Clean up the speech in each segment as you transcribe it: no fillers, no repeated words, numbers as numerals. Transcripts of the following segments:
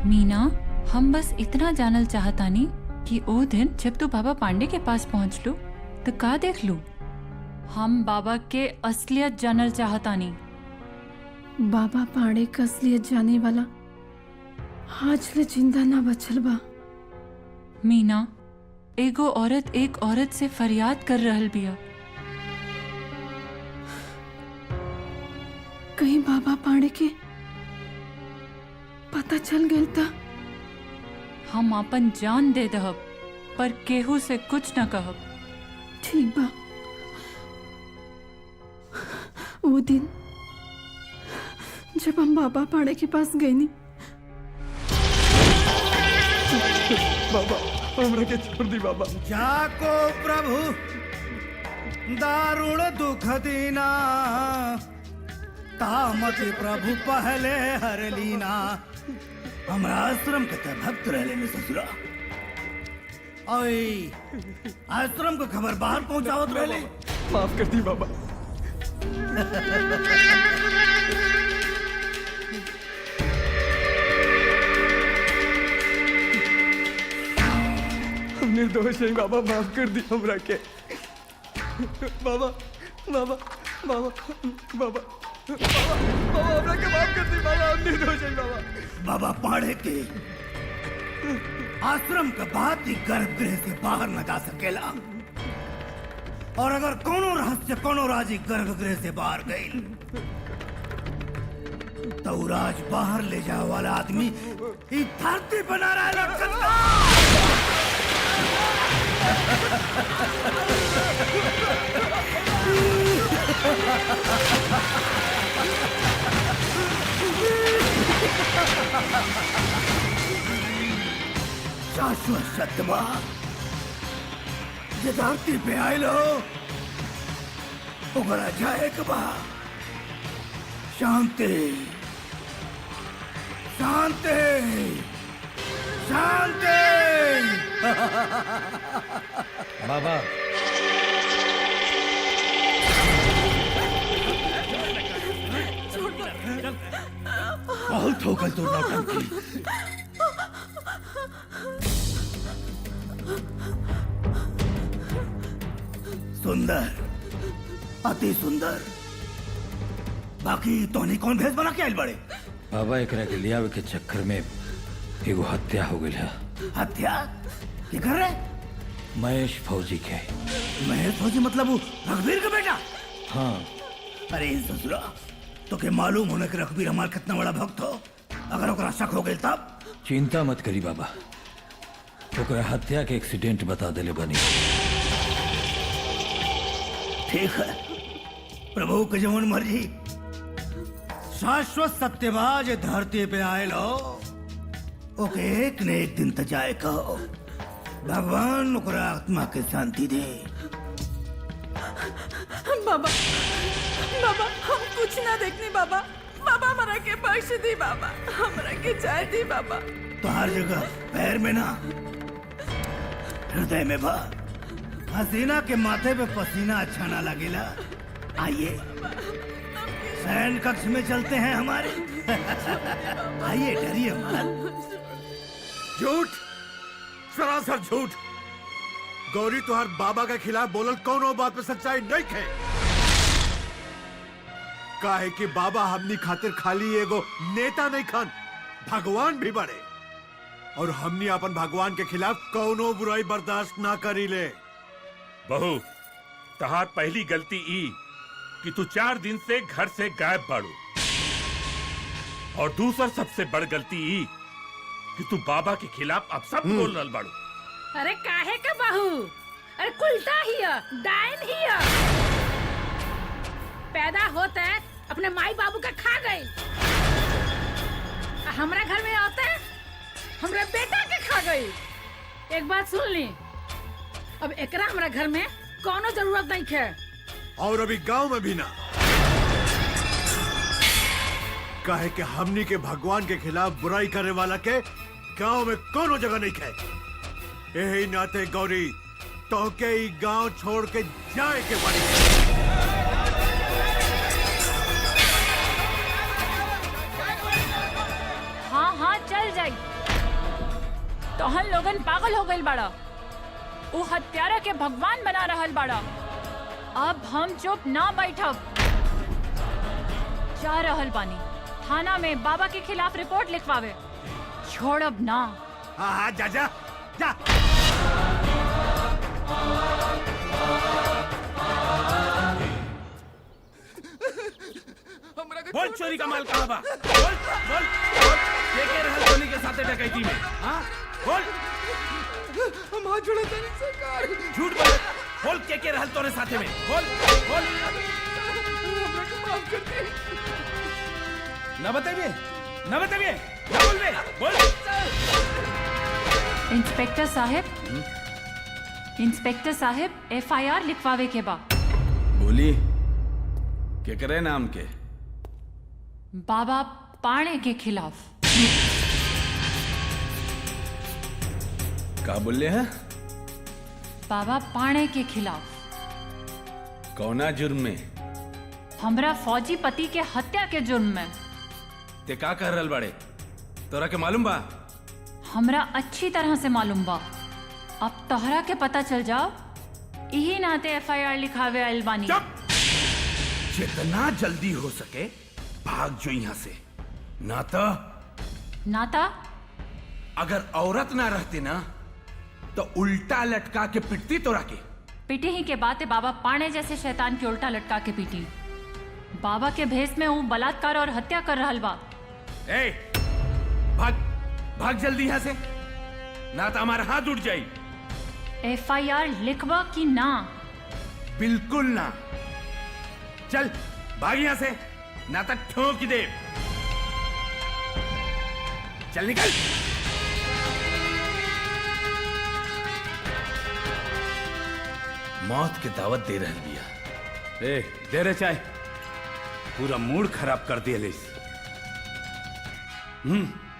मीना, हम बस इतना जानल चाहतानी कि ओ दिन जब तू बाबा पांडे के पास पहुंच लू तो का देख लू? हम बाबा के असलियत जानल चाहतानी। बाबा पांडे का असलियत जाने वाला आज ले जिंदा ना बचल बा। मीना, एगो औरत एक औरत से फरियाद कर रहल बिया। कहीं बाबा पांडे के पता चल गया था? हम अपन जान दे दहब पर केहू से कुछ न कहब। ठीक बा। वो दिन जब हम बाबा पांडे के पास गए नी, बाबा हमरा के छोड़ दी बाबा। जाको प्रभु दारुण दुख दीना, तामति प्रभु पहले हर लीना। हमरा आश्रम के ते भक्त रहले में ससुरा, ओए आश्रम को खबर बाहर पहुंचावत रहले। माफ कर दी बाबा। हम निर्दोष है बाबा, माफ कर दी हमरा के। बाबा बाबा बाबा बाबा बाबा हमरा के माफ कर दी बाबा, हम निर्दोष है बाबा। बाबा पांडे के आश्रम का बात ही गर्भगृह से बाहर न जा सकेला, और अगर कोनो रहस्य कोनो राजी गर्भगृह से बाहर गई तो राज बाहर ले जाए वाला आदमी ई धरती बना रहा शाश्वत सत्यमा जे धरती पे आयल हो ओकरा जाए के बा। शांति शांति शांति। बाबा बहुत हो गई तो नौटंकी। सुंदर, अति सुंदर। बाकी तोहनी कौन भेष बना के आयल बड़े? बाबा एकरा के लियावे के चक्कर में एगो हत्या हो गई है। हत्या की कर रहे? महेश फौजी के। महेश फौजी मतलब वो रघुवीर का बेटा? हाँ। अरे ससुरा, तो के मालूम होने के रघुवीर हमारा कितना बड़ा भक्त हो? अगर ओकरा शक हो गई तब? चिंता मत करी बाबा, ओकरा हत्या के एक्सीडेंट बता देले बनी। ठीक है, प्रभु के जवन मर्जी। शाश्वत सत्यवाज धरती पे आए लो, ओके एक न एक दिन त जाए कहो। भगवान ओकरा आत्मा के शांति दे। बाबा बाबा हम कुछ ना देखनी बाबा। बाबा हमरा के बख्श दी बाबा, हमरा के जाए दी बाबा। तो हर जगह पैर में ना हृदय में बा। हसीना के माथे पे पसीना अच्छा ना लगेला। आइए शयन कक्ष में चलते हैं हमारे। आइए, डरिए मत। झूठ, सरासर झूठ। गौरी तुहार बाबा के खिलाफ बोलल कौनो बात पे सच्चाई नहीं है। काहे कि बाबा हमनी खातिर खाली एगो नेता नहीं खान, भगवान भी बड़े, और हमनी अपन भगवान के खिलाफ कौनो बुराई बर्दाश्त ना करी ले। बहू, तहार पहली गलती ई कि तू 4 दिन से घर से गायब बाड़ू, और दूसर सबसे बड़ गलती ई कि तू बाबा के खिलाफ अब सब बोल रहल बाड़ू। अरे काहे का बहू? अरे कुलटा हिया, डायन हिया। पैदा होते अपने माई बाबू का खा गई, हमरा घर में आते हमरे बेटा के खा गई। एक बात सुन ली, अब एकरा हमरा घर में कोनो जरूरत नहीं है, और अभी गांव में भी ना। काहे कि हमनी के भगवान के खिलाफ बुराई करने वाला के गांव में कोनो जगह नहीं है। यही नाते गौरी, तो के ही गांव छोड़ के जाए के पड़ी। हाँ हाँ चल जाई। तोहन लोगन पागल हो गइल बाड़ा। वो हत्यारा के भगवान बना रहल बाड़ा। अब हम चुप ना बैठब। जा रहल बानी थाना में बाबा के खिलाफ रिपोर्ट लिखवावे। छोड़ब ना। हाँ हाँ जा जा जा। बोल चोरी का माल कहाँ बा? बोल बोल बोल के रहल धोनी के साथे डकैती में? हाँ बोल। हम हाथ जोड़े तेरी सरकार। झूठ बोल। बोल के रहल तोरे साथे में? बोल बोल। हमरा के माफ कर दे। ना बताइए ना बताइए ना बोल बे बोल। इंस्पेक्टर साहब FIR लिखवावे के बा। बोली के करे नाम के? बाबा पाणे के खिलाफ। का बोले हैं? बाबा पाणे के खिलाफ। कौना जुर्म में? हमरा फौजी पति के हत्या के जुर्म में। ते का कर रहल बाड़े? तोरा के मालूम बा? हमरा अच्छी तरह से मालूम बा। अब तोहरा के पता चल जाओ। यही नाते FIR लिखावे आइल बानी। जितना जल्दी हो सके भाग जो यहाँ से। नाता अगर औरत ना रहती ना तो उल्टा लटका के पिटती तोरा के। पीटी ही के बातें बाबा पाणे जैसे शैतान के उल्टा लटका के पीटी। बाबा के भेष में वो बलात्कार और हत्या कर रहल बा। ए, भाग भाग जल्दी यहाँ से, ना तो हमारा हाथ उठ जाई। FIR लिखवा कि ना? बिल्कुल ना। चल भाग यहाँ से, ना तो ठोक दे। चल निकल। मौत की दावत दे रहल बिया। ए, दे रे चाय। पूरा मूड खराब कर दिया लेस।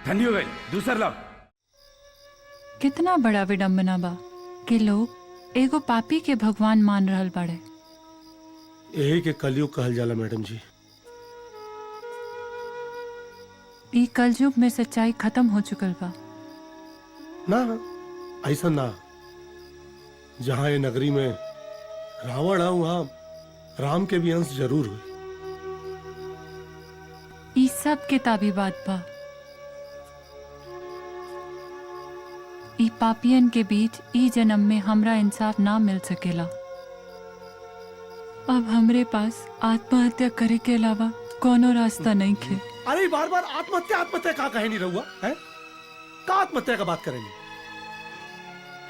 ठंडी हो गई, दूसरा लाओ। कितना बड़ा विडंबना बा कि लोग एगो पापी के भगवान मान रहल बाड़े। यही के कलयुग कहल जाला मैडम जी। ई कलयुग में सच्चाई खत्म हो चुकल बा। ना ऐसा ना। जहां ये नगरी में रावण है वहां राम के भी अंश जरूर हुए। ई सब किताबी बात बा। ई पापियन के बीच ई जन्म में हमरा इंसाफ ना मिल सकेला। अब हमरे पास आत्महत्या करे के अलावा कोनो रास्ता नहीं खे। अरे बार बार आत्महत्या का कहे नहीं रहुआ है? का आत्महत्या का बात करेंगे?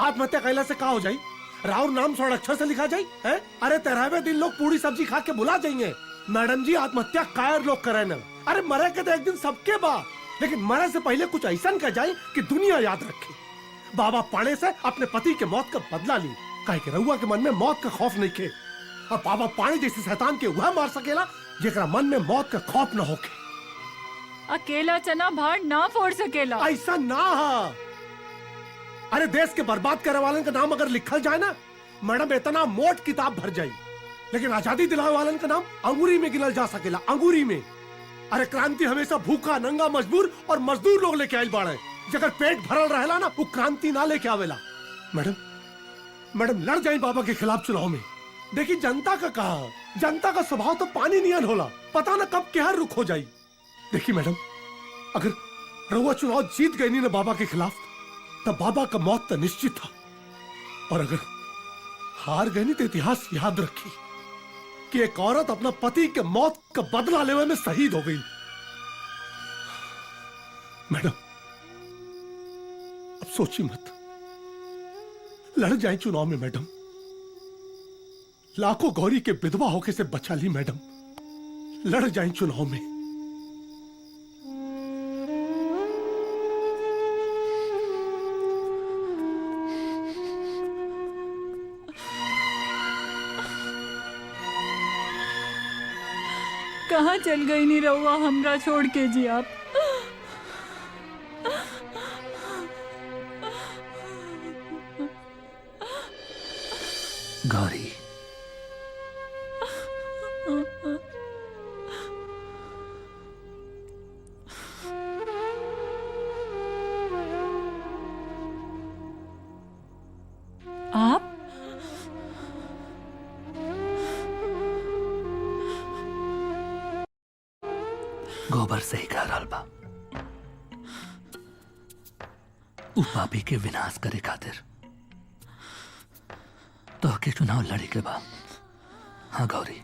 आत्महत्या कहला से का हो जाई? राउर नाम 100 अक्षर से लिखा जाई है? अरे 13वें दिन लोग पूरी सब्जी खा के भुला जाएंगे। मैडम जी आत्महत्या कायर लोग करे न। अरे मरे के तो एक दिन सबके बा, लेकिन मरे से पहले कुछ ऐसा कर जाए कि दुनिया याद रखे। बाबा पाणे से अपने पति के मौत का बदला ली। कहे के रहुआ के मन में मौत का खौफ नहीं खे। और बाबा पाणे जैसे शैतान के वह मार सकेला जेकरा मन में मौत का खौफ न होके। अकेला चना भाड़ ना फोड़ सकेला। ऐसा ना है। अरे देश के बर्बाद करे वाले का नाम अगर लिखल जाए ना मैडम इतना मोट किताब भर जाए, लेकिन आजादी दिलाने वाले का नाम अंगूरी में गिनल जा सकेला। अंगूरी में। अरे क्रांति हमेशा भूखा नंगा मजबूर और मजदूर लोग लेके आयल बाड़े। जगह पेट भरल रहेला ना वो क्रांति ना लेके आवेला। मैडम लड़ जाए बाबा के खिलाफ चुनाव में। देखिए जनता का कहा, जनता का स्वभाव तो पानी नियन होला, पता ना कब क्या रुख हो जाई। देखिए मैडम अगर रहुआ चुनाव जीत गई नहीं ना बाबा के खिलाफ तब बाबा का मौत तो निश्चित था, और अगर हार गई नहीं तो इतिहास याद रखी कि एक औरत अपना पति के मौत का बदला लेने में शहीद हो गई। मैडम अब सोची मत, लड़ जाए चुनाव में मैडम। लाखों गौरी के विधवा होके से बचा ली मैडम। लड़ जाए चुनाव में। कहाँ चल गई नहीं रहुआ हमरा छोड़ के जी आप? गौरी गोबर सही कह रहा बा। उ पापी के विनाश करे खातिर तो के चुनाव लड़ी के बा। हाँ गौरी,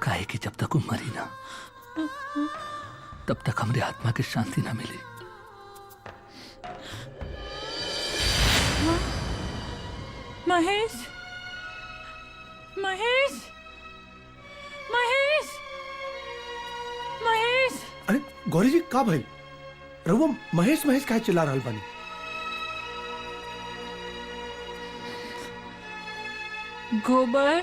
काहे कि जब तक वो मरी ना तब तक हमारी आत्मा की शांति ना मिली। महेश, महेश, महेश, महेश। अरे गौरी जी का भाई रहुआ महेश महेश काहे चिल्ला रहल बानी? गोबर,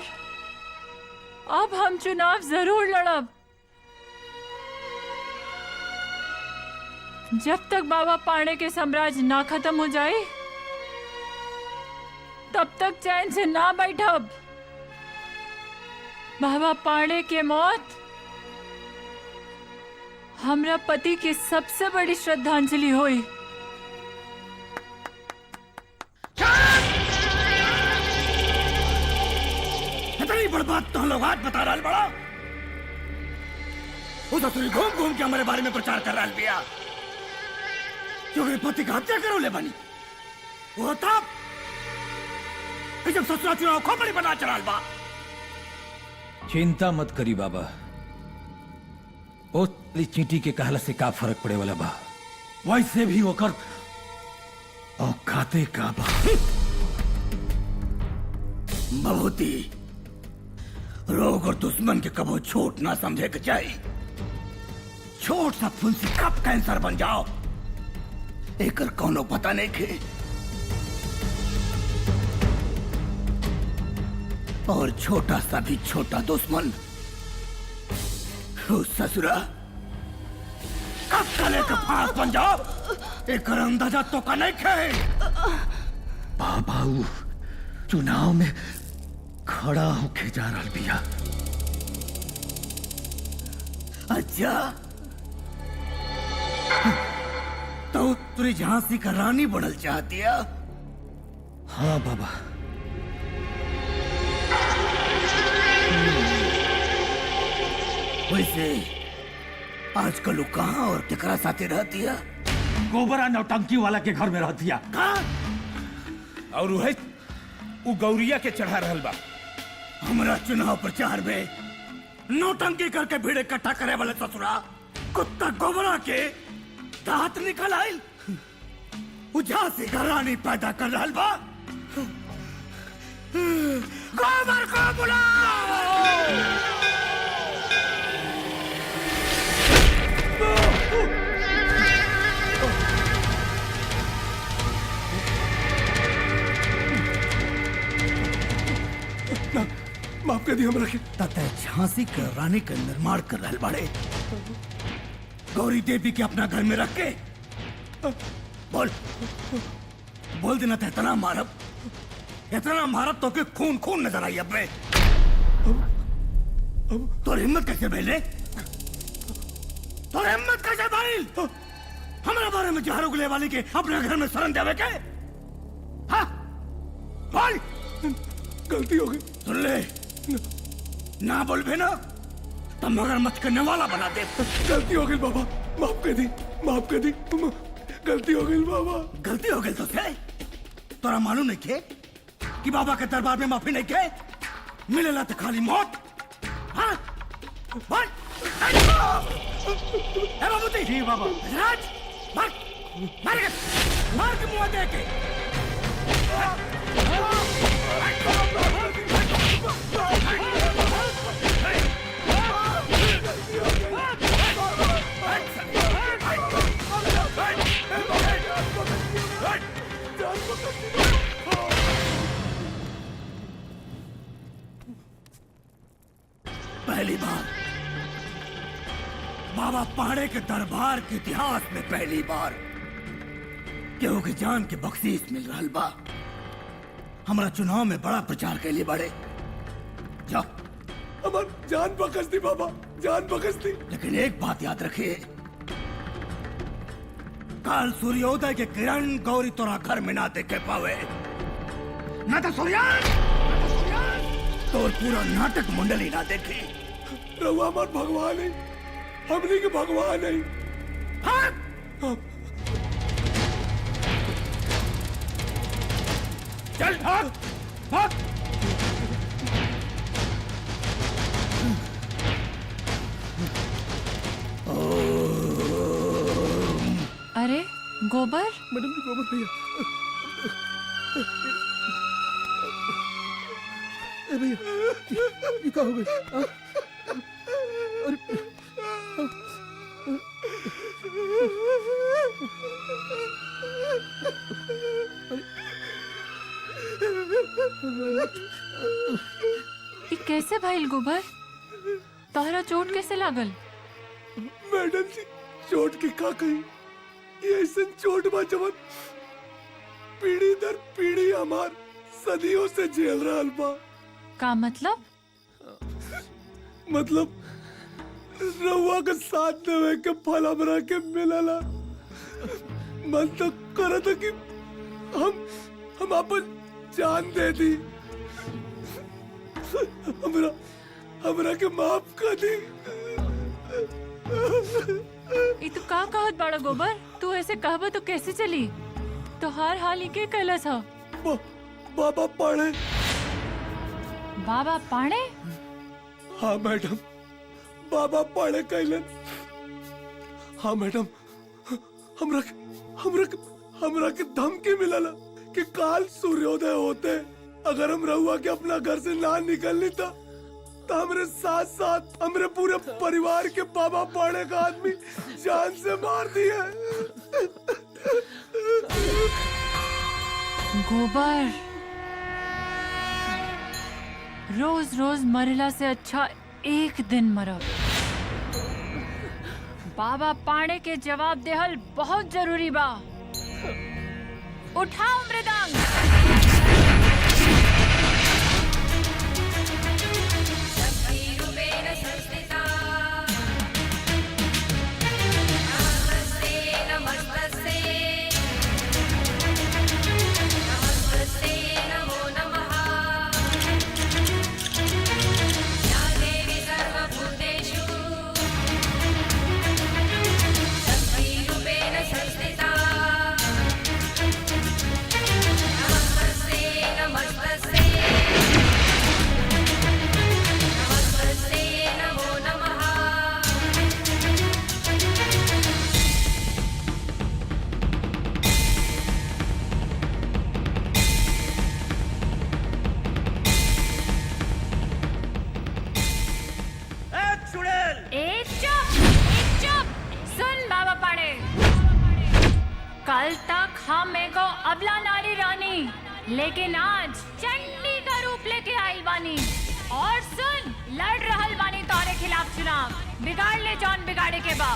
अब हम चुनाव जरूर लड़ब। जब तक बाबा पांडे के साम्राज्य ना खत्म हो जाए तब तक चैन से ना बैठब। बाबा पांडे के मौत हमरा पति की सबसे बड़ी श्रद्धांजलि हुई। इतनी बड़ बात तो लोग आज बता रहा बड़ा। उस असुरी घूम घूम के हमारे बारे में प्रचार कर रहा बिया क्योंकि पति का हत्या करो ले बनी। वो तब जब ससुरा चुनाव खोपड़ी बना चढ़ा बा। चिंता मत करी बाबा, ओ चींटी के कहला से का फर्क पड़े वाला बा। वैसे भी ओकर औकाते का बा। बहुती रोग और दुश्मन के कबो छोट ना समझे के चाहिए। छोट सा फुंसी कब कैंसर बन जाओ एकर कोनो पता नहीं के। और छोटा सा भी छोटा दुश्मन उस ससुरा कब कले का फांस बन जाओ एकर अंदाजा तो का नहीं खे। बाबा उ चुनाव में खड़ा होके जा रहा बिया। अच्छा तो तुरी झांसी का रानी बनल चाहती है? हाँ बाबा। वैसे आजकल वो कहाँ और केकरा साथे रहती है? गोबरा नौटंकी वाला के घर में रहती है। और वह उ गौरिया के चढ़ा रहल बा। हमारा चुनाव प्रचार में नौटंकी करके भीड़ इकट्ठा करे वाले ससुरा कुत्ता गोबरा के दांत निकल आयल। झांसी का रानी पैदा कर रहल बा। गोबर को बुलाओ। माफ कर दी हमरा के। तथा झांसी के रानी का निर्माण कर रहल बाड़े। गौरी देवी के अपना घर में रख के बोल बोल देना था इतना मारब तो के खून खून नजर आई। अब तो हिम्मत कैसे भेले? तो हिम्मत कैसे भाई हमारे बारे में जहर उगले वाली के अपने घर में शरण देवे के? हाँ बोल। गलती हो गई। सुन ले ना बोल भी ना तो मगरमच्छ करने वाला बना दे। गलती हो गई बाबा, माफ कर दी, माफ कर दी। गलती हो गई बाबा। गलती हो गई तो से तोरा मालूम नहीं के कि बाबा के दरबार में माफी नहीं के मिलेला तो खाली मौत। हाँ बोल। ए बाबूजी। जी बाबा। राज मार के मुंह दे के। पहली बार बाबा पांडे के दरबार के इतिहास में पहली बार केहू की जान के बख्शीश मिल रहा बा। हमारा चुनाव में बड़ा प्रचार के लिए बढ़े। जा हमार जान बख्श दी बाबा, जान बख्श दी। लेकिन एक बात याद रखिए, कल सूर्योदय के किरण गौरी तोरा घर में ना देखे पावे। ना तो सूर्यास्त तो पूरा नाटक मंडली ना देखे। रहुआ हमार भगवान है, हमने के भगवान है। चल भाग भाग। अरे गोबर, मैडम जी गोबर भैया, ए भैया ये क्या हो गया? अरे ये कैसे भइल गोबर? तोहरा चोट कैसे लागल? मैडम जी चोट की का कही, ये ऐसा चोट बा जवन पीढ़ी दर पीढ़ी हमार सदियों से झेल रहा बा। का मतलब? मतलब रहुआ के साथ देवे के फल हमरा के मिलला। मन तो करत कि हम अपन जान दे दी। हमरा के माफ कर दी। ये तो का कहत बड़ा गोबर? तू ऐसे कहबा तो कैसे चली? तो हर हाल ही के कैलस ह? बाबा पाड़े। बाबा पाड़े? हाँ मैडम, बाबा पाड़े कैलन। हाँ मैडम, हमरा के धमकी मिलला कि काल सूर्योदय होते अगर हम रहुआ के अपना घर से ना निकलनी था तो हमरे साथ साथ हमरे पूरे परिवार के बाबा पाड़े का आदमी जान से मार दिया। गोबर, रोज रोज मरला से अच्छा एक दिन मरब। बाबा पाड़े के जवाब देहल बहुत जरूरी बा। उठाओ मृदंग। कल तक हम एगो अबला नारी रानी, लेकिन आज चंडी का रूप लेके आई बानी। और सुन, लड़ रहल बानी तोरे खिलाफ चुनाव। बिगाड़ ले जौन बिगाड़े के बा।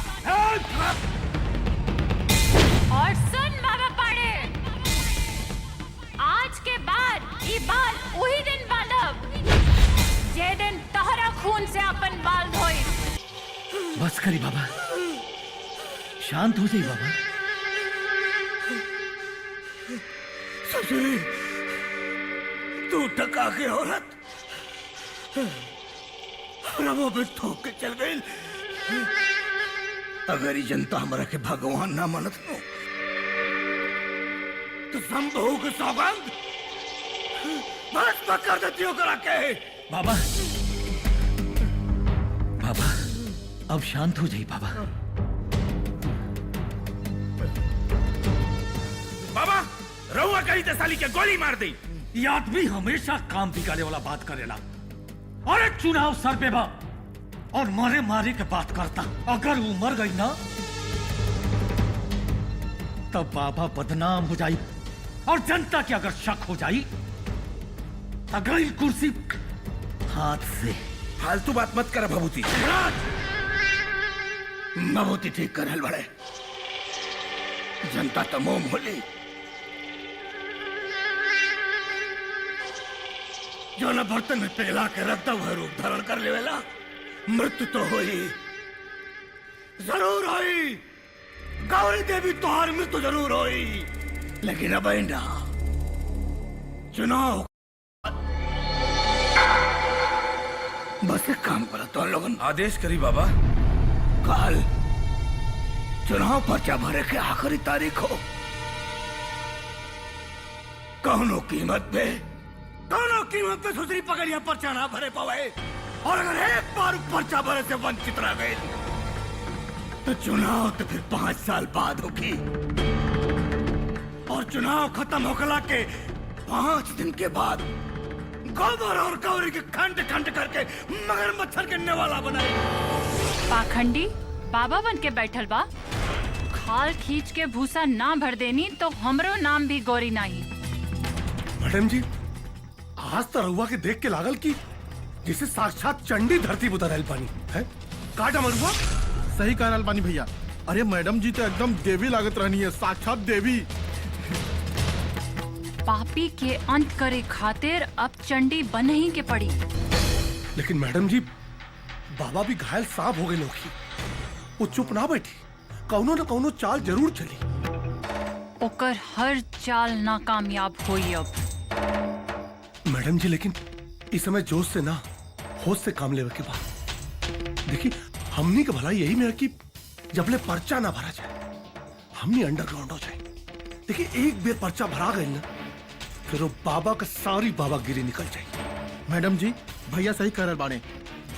और सुन बाबा पाड़े, आज के बाद ई बाल वही दिन बांधब जे दिन तोहरा खून से अपन बाल धोई। बस करी बाबा, शांत हो जाइए बाबा। ससुरी, तू टका के औरत रवो पे ठोक के चल गई। अगर ये जनता हमारा के भगवान ना मनत हो तो संभव के सौगंध भस्म कर देती हो करा के। बाबा, बाबा अब शांत हो जाइए बाबा। बाबा, रहुआ कहीं ते साली के गोली मार दी। ये आदमी हमेशा काम बिगाड़े वाला बात करेला। अरे चुनाव सर पे बा और मारे मारे के बात करता। अगर वो मर गई ना तब बाबा बदनाम हो जाई और जनता की अगर शक हो जाई तो गई कुर्सी हाथ से। फालतू बात मत कर भभूति। भभूति ठीक करल बड़े, जनता तो मोम होली। जो न बर्तन में पिघला के रखता वह रूप धारण कर लेवेला। मृत्यु तो होई, जरूर होई। गौरी देवी तोहार मृत्यु जरूर होई, लेकिन अब ना चुनाव बस एक काम करो तो लोगन आदेश करी बाबा। काल चुनाव पर्चा भरे के आखिरी तारीख हो। कौनो कीमत पे दूसरी पकड़िया पर्चा ना भरे पावे, और अगर एक बार पर्चा भरे से वंचित रह गए तो चुनाव तो फिर 5 साल बाद होगी, और चुनाव खत्म होकला के 5 दिन के बाद गोबर और गौरी के खंड खंड करके मगर मच्छर के नेवाला बनाए। पाखंडी बाबा बन के बैठल बा। खाल खींच के भूसा ना भर देनी तो हमरो नाम भी गौरी नहीं। मैडम जी, आज तो रहुआ के देख के लागल की जिसे साक्षात चंडी धरती उतर आयल पानी है। काटा मरुआ सही कह रहल बानी भैया। अरे मैडम जी तो एकदम देवी लागत रहनी है, साक्षात देवी। पापी के अंत करे खातिर अब चंडी बन ही के पड़ी। लेकिन मैडम जी, बाबा भी घायल सांप हो गए लोग की। वो चुप ना बैठी, कौनो न कौनो चाल जरूर चली। ओकर हर चाल नाकामयाब होई अब। मैडम जी, लेकिन इस समय जोश से ना होश से काम लेवे के बाद देखिए, हमनी का भलाई यही में है कि जबले पर्चा ना भरा जाए हमनी अंडरग्राउंड हो जाए। देखिए, एक बेर पर्चा भरा गई ना, फिर वो बाबा का सारी बाबागिरी निकल जाएगी। मैडम जी भैया सही कह रहल बाने,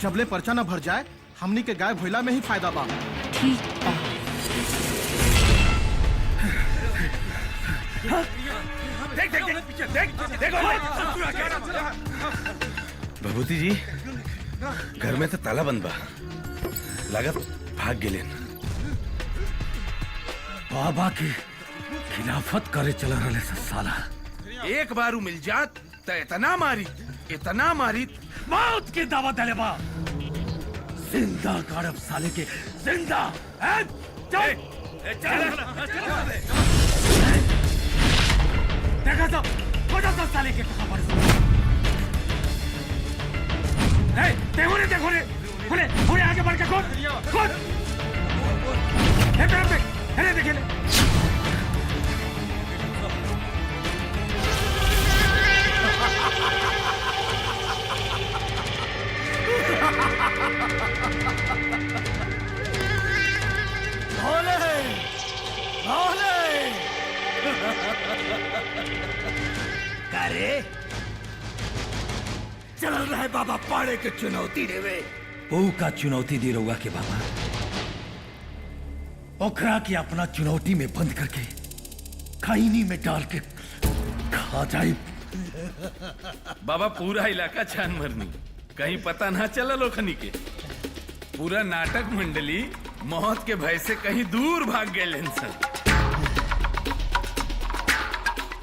जबले पर्चा न भर जाए हमनी के गायब भइला में ही फायदा बा। ठीक बा। भभूति जी, घर में तो ताला बंद बा, लागत भाग गेले। बाबा की खिलाफत करे चला रहे साला। एक बार मिल जात तो इतना मारी मौत की दावत दले बा। जिंदा गाड़ब साले के जिंदा। चल देखा तो खोजा तो साले के कहां पर। देखो ने आगे बढ़ के खोद। पे देखे ले। करे चल रहे बाबा पाड़े के चुनौती देवे। वो का चुनौती दे रहुआ के बाबा। ओखरा की अपना चुनौती में बंद करके खैनी में डाल के खा जाए। बाबा पूरा इलाका छान मरनी, कहीं पता ना चला लोखनी के। पूरा नाटक मंडली मौत के भय से कहीं दूर भाग गए।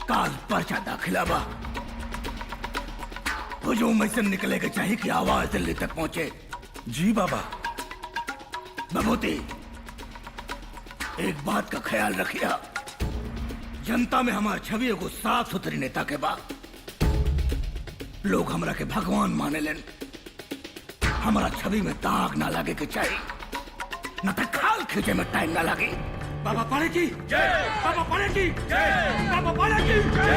काल पर्चा दाखिला बा। हुजूम में से निकले के चाहिए कि आवाज दिल्ली तक पहुंचे। जी बाबा। भभूति, एक बात का ख्याल रखिया, जनता में हमार छवि को साफ सुथरी नेता के बा। लोग हमरा के भगवान माने लेन। हमारा छवि में दाग ना लगे के चाहिए, न तो खाल खींचे में टाइम ना लगे। बाबा पाड़े की जय। बाबा पाड़े की जय। बाबा पाड़े की जय।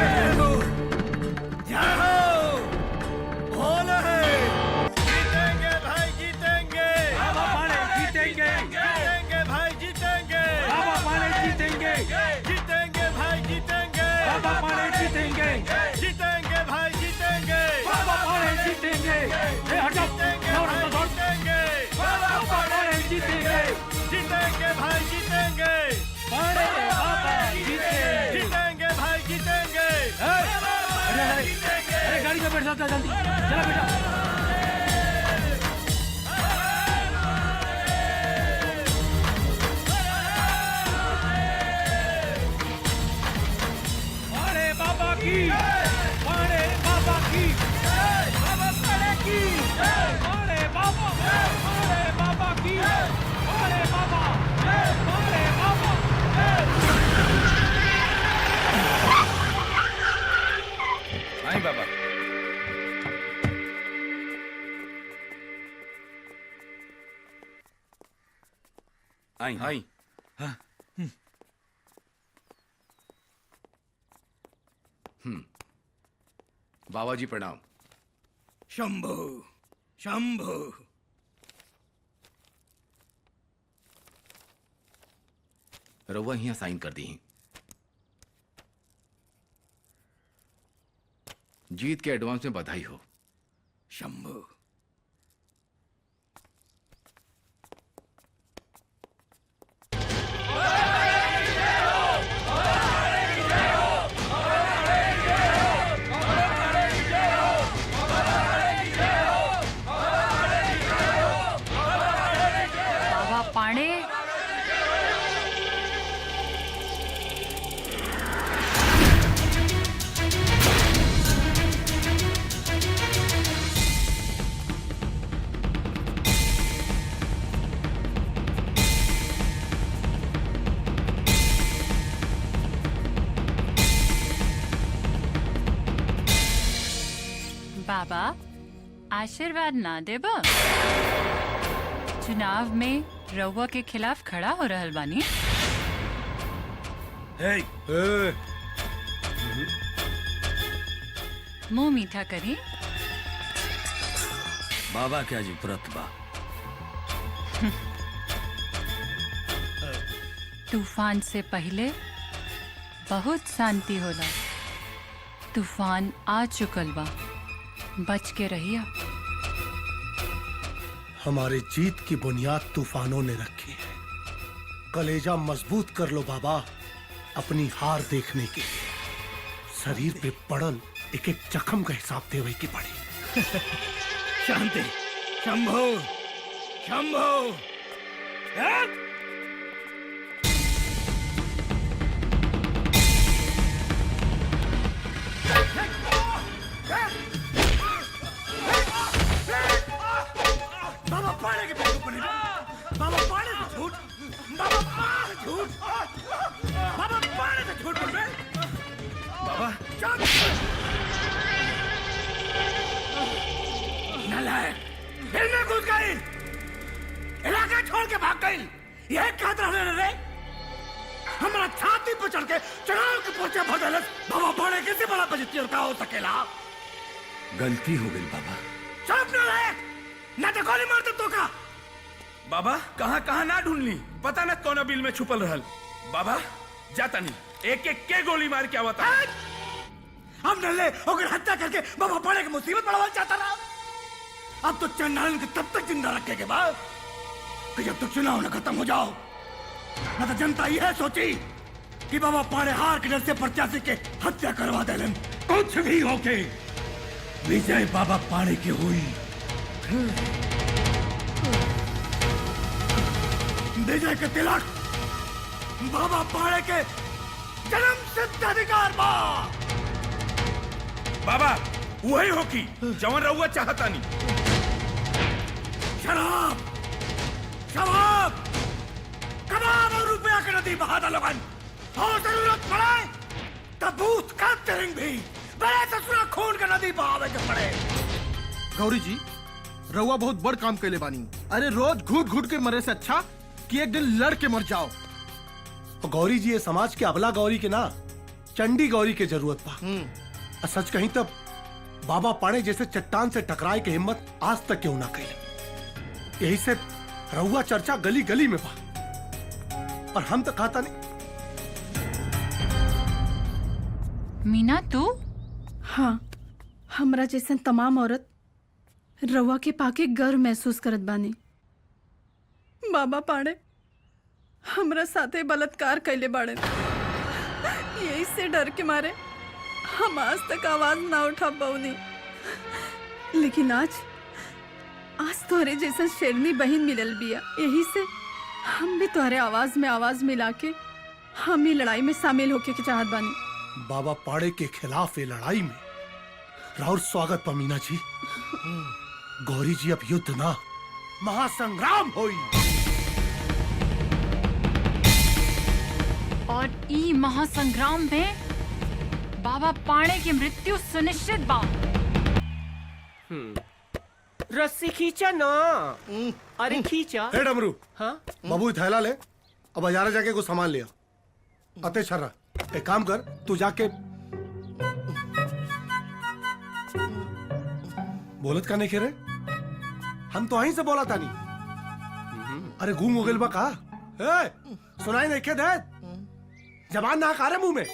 जय हो। बोले जीतेंगे भाई, जीतेंगे। बाबा पाड़े जीतेंगे। जीतेंगे भाई, जीतेंगे। बाबा पाड़े जीतेंगे। जीतेंगे भाई, जीतेंगे। बाबा पाड़े जीतेंगे। जीतेंगे भाई, जीतेंगे। बाबा पाड़े जीतेंगे। हटो जीतेंगे। बाबा पाड़े जीतेंगे। जीतेंगे भाई, जीतेंगे। पाड़े बाबा जीतेंगे। जीतेंगे भाई, जीतेंगे। अरे गाड़ी में बैठ जाता जल्दी। चला बेटा। पाड़े बाबा की। पाड़े बाबा की। बाबा पाड़े की। पाड़े बाबा। पाड़े बाबा की। पाड़े बाबा। पाड़े बाबा। आई बाबा। आई बाबा जी प्रणाम। शंभू, शंभु। रउआ यहाँ साइन कर दी। जीत के एडवांस में बधाई हो। शंभु। बाबा पांडे, बाबा आशीर्वाद ना देबो? चुनाव में रउआ के खिलाफ खड़ा हो रहल बानी। मुंह मीठा करी। बाबा क्या जी व्रत बा। तूफान से पहले बहुत शांति होला। तूफान आ चुकल बा, बच के रहिया। हमारे जीत की बुनियाद तूफानों ने रखी है। कलेजा मजबूत कर लो बाबा, अपनी हार देखने के लिए। शरीर पे पड़ल एक एक जख्म का हिसाब देवे की पड़ी। शांति। शंभु। शंभु। बाबा पाड़े के पैर ऊपर नहीं। बाबा पाड़े से झूठ। बाबा पाड़े से झूठ। बाबा पाड़े से झूठ बोल रहे। बाबा चुप। नालायक, दिल में घुस गई, इलाका छोड़ के भाग गई। यह क्या रहने रे? हमारा छाती पर चढ़ के चढ़ाव के पर्चे भर। बाबा पाड़े कैसे बड़ा बजटियर का हो सकेला? गलती हो गई बाबा। चुप नालायक, ना तो गोली मार दे तो का। बाबा कहाँ कहाँ ना ढूंढ ली, पता न कौन बिल में छुपल रहल। बाबा जाता नहीं, एक एक के गोली मार के आवता। हम नल्ले अगर हत्या करके बाबा पाड़े की मुसीबत बढ़ाना चाहता रहा। अब तो चंडालन को तब तक जिंदा रखे के बाद कि जब तक चुनाव न खत्म हो जाओ। न तो जनता यह सोची कि बाबा पाड़े हार के डर से प्रत्याशी के हत्या करवा देलन। कुछ भी होके विजय बाबा पाड़े की हुई। विजय के तिलक बाबा पाड़े के जन्म सिद्ध अधिकार बा। बाबा वही होकी जवन रहुआ चाहता नहीं। शराब, शराब, कबाब और रुपया के नदी बहा दो लोगन। और जरूरत पड़े तब बूथ का तिरंग भी बड़े ससुरा खून का नदी बहावे के पड़े। गौरी जी, रउआ बहुत बड़ काम कैले बानी। अरे रोज घूट घूट के मरे से अच्छा कि एक दिन लड़ के मर जाओ। और गौरी जी, ये समाज के अबला गौरी के ना, चंडी गौरी के जरूरत बा। और सच कहीं तब बाबा पाड़े जैसे चट्टान से टकराए के हिम्मत आज तक क्यों ना कही। यही से रउआ चर्चा गली गली में बा। और हम तो कहता नहीं। मीना तू? हाँ, हमरा जैसन तमाम औरत रवा के पाके गर्व महसूस करत बानी। बाबा पाड़े हमरा साथे बलात्कार कैले बाड़े। यही से डर के मारे हम आज तक आवाज ना उठा पौनी। लेकिन आज तोहरे जैसन शेरनी बहन मिलल बिया। यही से हम भी तोहरे आवाज में आवाज मिला के हम ही लड़ाई में शामिल होके के चाहत बानी। बाबा पाड़े के खिलाफ ये लड़ाई में राउर स्वागत बा मीना जी। गौरी जी, अब युद्ध ना महासंग्राम होई। और ई महासंग्राम में बाबा पाड़े की मृत्यु सुनिश्चित बा। रस्सी खींचा ना। अरे खींचा। हे डमरू, हाँ बाबू थैला ले, अब बाजार जाके कुछ सामान लिया। अते छर्रा, एक काम कर, तू जाके बोलत का नहीं खेरे, हम तो वहीं से बोला तानी। अरे घूम हो गइल बा का? ए, सुनाई नहीं के दे? जबान ना कारे मुंह में?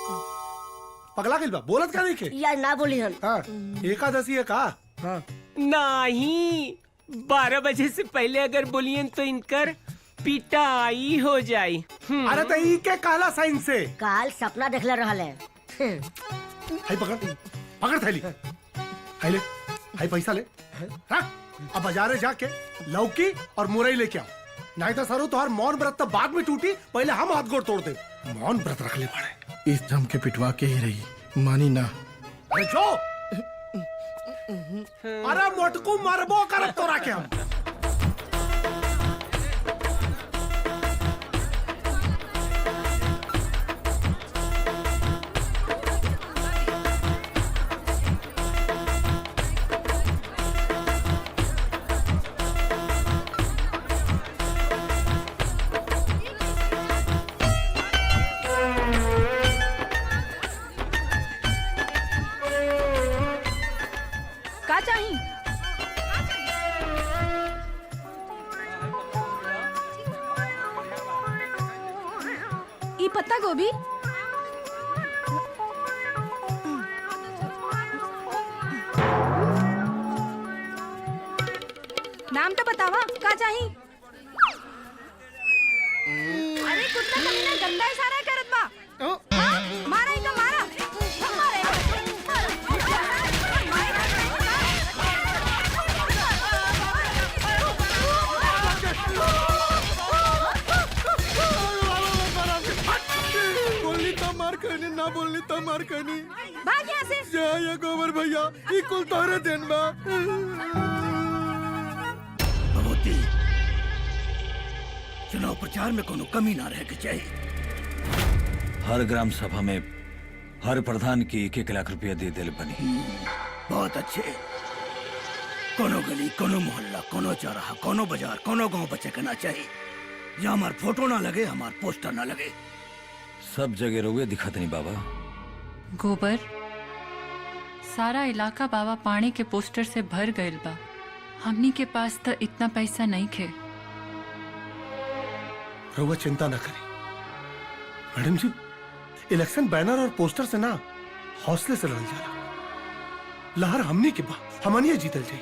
पगला गइल बा, बोलत का नहीं के? यार ना बोली हन। हाँ, एकादशी है का? हाँ। नहीं, 12 बजे से पहले अगर बोलिए तो इनकर पिटाई हो जाई। अरे तो ई के काला साइन से? काल सपना देखले रहल है। हाय पकड़, पकड़ थैली। हाय ले, हाय पैसा ले। हाँ, अब बाजारे जाके लौकी और मुरई लेके आओ। नहीं तो सरू तुम्हार मौन व्रत तो बाद में टूटी, पहले हम हाथ गोड़ तोड़ दे। मौन व्रत रख ले पड़े। इस जम के पिटवा के ही रही, मानी ना। अरे जो, अरे मोटकू मरबो करब तोरा के हम। का चाही? ई पत्ता गोभी? नाम तो बतावा, का चाही? अरे कुत्ता कमीना गंदा इशारा करत बा। हाँ, मारा इनका मारा। बोलनी तो मार करनी, ना बोलनी तो मार करनी। भाग यहाँ से। जय गोबर भैया, ई कुल तोरे देन बा। भगवती, चुनाव प्रचार में कोनो कमी ना रहे के चाहिए। हर ग्राम सभा में हर प्रधान की 1-1 लाख रुपया दे दिल बनी। बहुत अच्छे। कोनो गली, कोनो मोहल्ला, कोनो चौराहा, कोनो बाजार, कोनो गांव बचे के ना चाहिए जहाँ हमार फोटो ना लगे, हमार पोस्टर ना लगे। सब जगह रोगे दिखत नहीं बाबा। गोबर, सारा इलाका बाबा पानी के पोस्टर से भर गइल बा। हमनी के पास तो इतना पैसा नहीं खे। रहुआ चिंता न करें मैडम जी, इलेक्शन बैनर और पोस्टर से ना हौसले से लड़ जाला। लहर हमनी के बा, हमनिए जीतल जाई।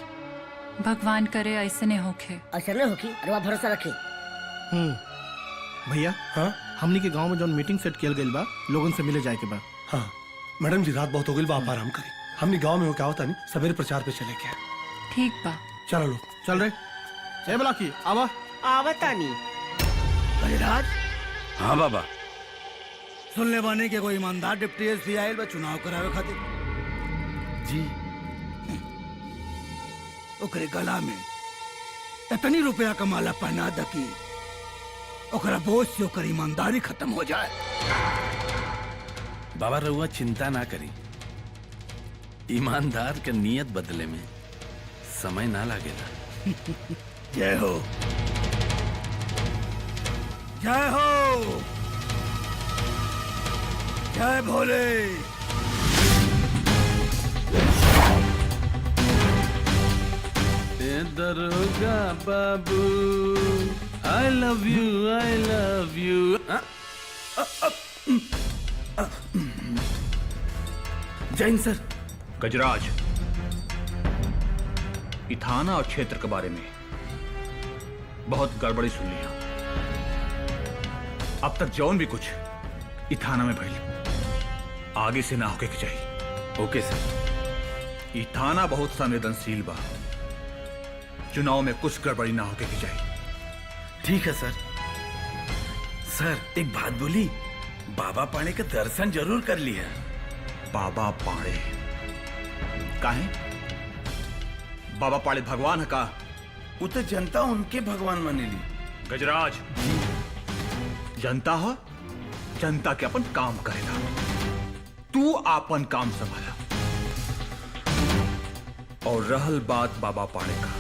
भगवान करे ऐसे ने होखे। ऐसे नहीं होगी, अरे भरोसा रखी। भैया, हाँ, हमनी के गांव में जो मीटिंग सेट किया गइल बा, लोगन से मिले जाए के बा। हाँ मैडम जी, रात बहुत हो गई बा, आप आराम करें। हमनी गांव में हो क्या होता नहीं, सवेरे प्रचार पे चले गए। ठीक बा, चलो लोग चल रहे। ए बोला की आवा आवतानी। राज, हाँ बाबा। सुनने बाने के कोई ईमानदार डिप्टी एसपी आयल बा चुनाव करावे खातिर। जी। ओकरे गला में इतनी रुपया का माला पहना दकी ओकरा बोझ से ओकर ईमानदारी खत्म हो जाए। बाबा रउआ चिंता ना करी, ईमानदार के नियत बदले में समय ना लागेला। जय हो, जय हो, जय भोले। दरोगा बाबू, I love you, I love you। Jain सर। गजराज, ई थाना और क्षेत्र के बारे में बहुत गड़बड़ी सुन लिया। अब तक जौन भी कुछ ई थाना में भइल आगे से ना होके के चाहिए। ओके सर। ई थाना बहुत संवेदनशील बा, चुनाव में कुछ गड़बड़ी ना होके के चाहिए। ठीक है सर। सर एक बात बोली, बाबा पाणे का दर्शन जरूर कर लिया। बाबा पाणे काहे? बाबा पाणे भगवान है का? वो तो जनता उनके भगवान मानेली। गजराज, जनता हो, जनता के अपन काम करेगा, तू अपन काम संभाला। और रहल बात बाबा पाणे का,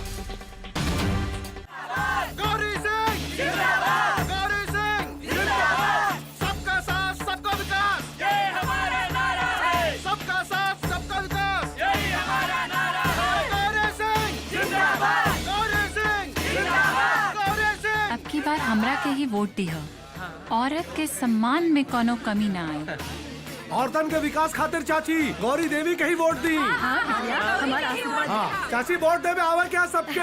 गौरी सिंह जिंदाबाद, गौरी सिंह जिंदाबाद, सबका साथ सबका विकास, ये हमारा नारा है। सबका साथ सबका विकास, यही हमारा नारा है। गौरी सिंह जिंदाबाद, गौरी सिंह के ही वोट दी है। औरत के सम्मान में कोनो कमी ना आए। औरतन के विकास खातिर चाची गौरी देवी के ही वोट दी। हमारा आशीर्वाद। हाँ, चाची वोट देवे आवे क्या सबके।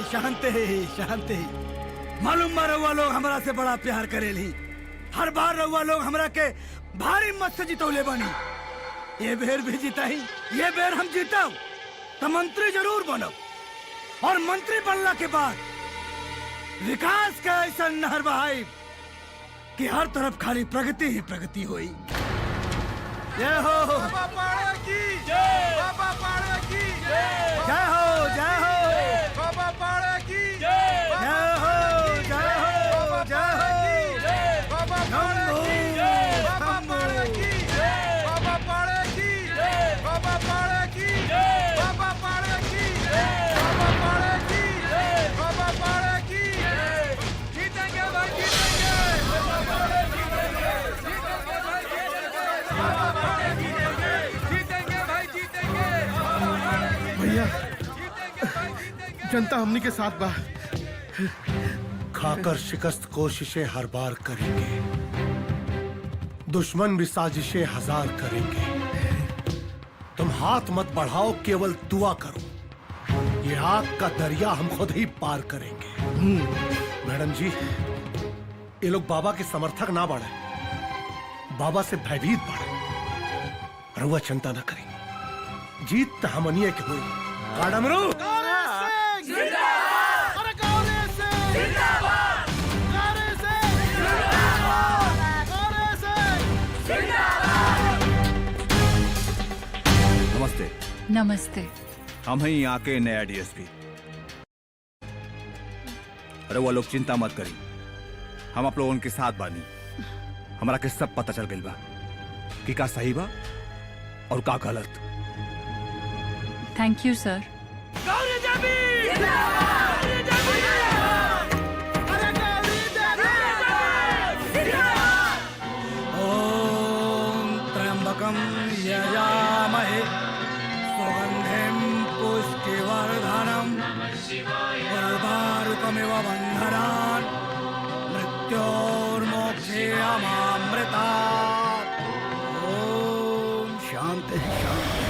शांति शांति। मालूम बा रउआ लोग हमरा से बड़ा प्यार करेली। हर बार रउआ लोग हमरा के भारी मत से जितौले बनी। ये बेर भी जिताई, ये बेर हम जीतब तो मंत्री जरूर बनब। और मंत्री बनला के बाद विकास का ऐसा नहर बहाई कि हर तरफ खाली प्रगति ही प्रगति हुई। जय हो बाबा पाड़ा की जय, बाबा पाड़ा की जय, जय हो जय हो बाबा पाड़ा की जय, जय हो जय हो जय हो बाबा पाड़ा की जय, बाबा पाड़ा की जय, बाबा पाड़ा की जय, बाबा पाड़ा की जय, बाबा पाड़ा की जय, बाबा पाड़ा की जय, बाबा पाड़ा की जय। जीतेंगे भाई जीतेंगे, बाबा पाड़ा जीतेंगे, जीतेंगे भाई जीतेंगे, जीतेंगे भाई जीतेंगे। भैया जनता हमनी के साथ बा। खाकर शिकस्त कोशिशें हर बार करेंगे, दुश्मन भी साजिशें हजार करेंगे। तुम हाथ मत बढ़ाओ, केवल दुआ करो। ये आग का दरिया हम खुद ही पार करेंगे। मैडम जी, ये लोग बाबा के समर्थक ना बढ़े, बाबा से भयभीत बढ़े। रउआ चिंता न करें, जीत तो हमनिए के हुई। काडमरू नमस्ते। नमस्ते। हम हैं यहाँ के नया डीएसपी। अरे वो लोग चिंता मत करी, हम आप लोगों के साथ बानी। हमारा के सब पता चल गई बा कि का सही बा और का गलत। थैंक यू सर। ओम त्र्यंबकं यजामहे सुगंधिं पुष्टिवर्धनम् उर्वारुकमिव बन्धनान् मृत्योर्मोक्षेयमामृतात्। ओम शांति शांति।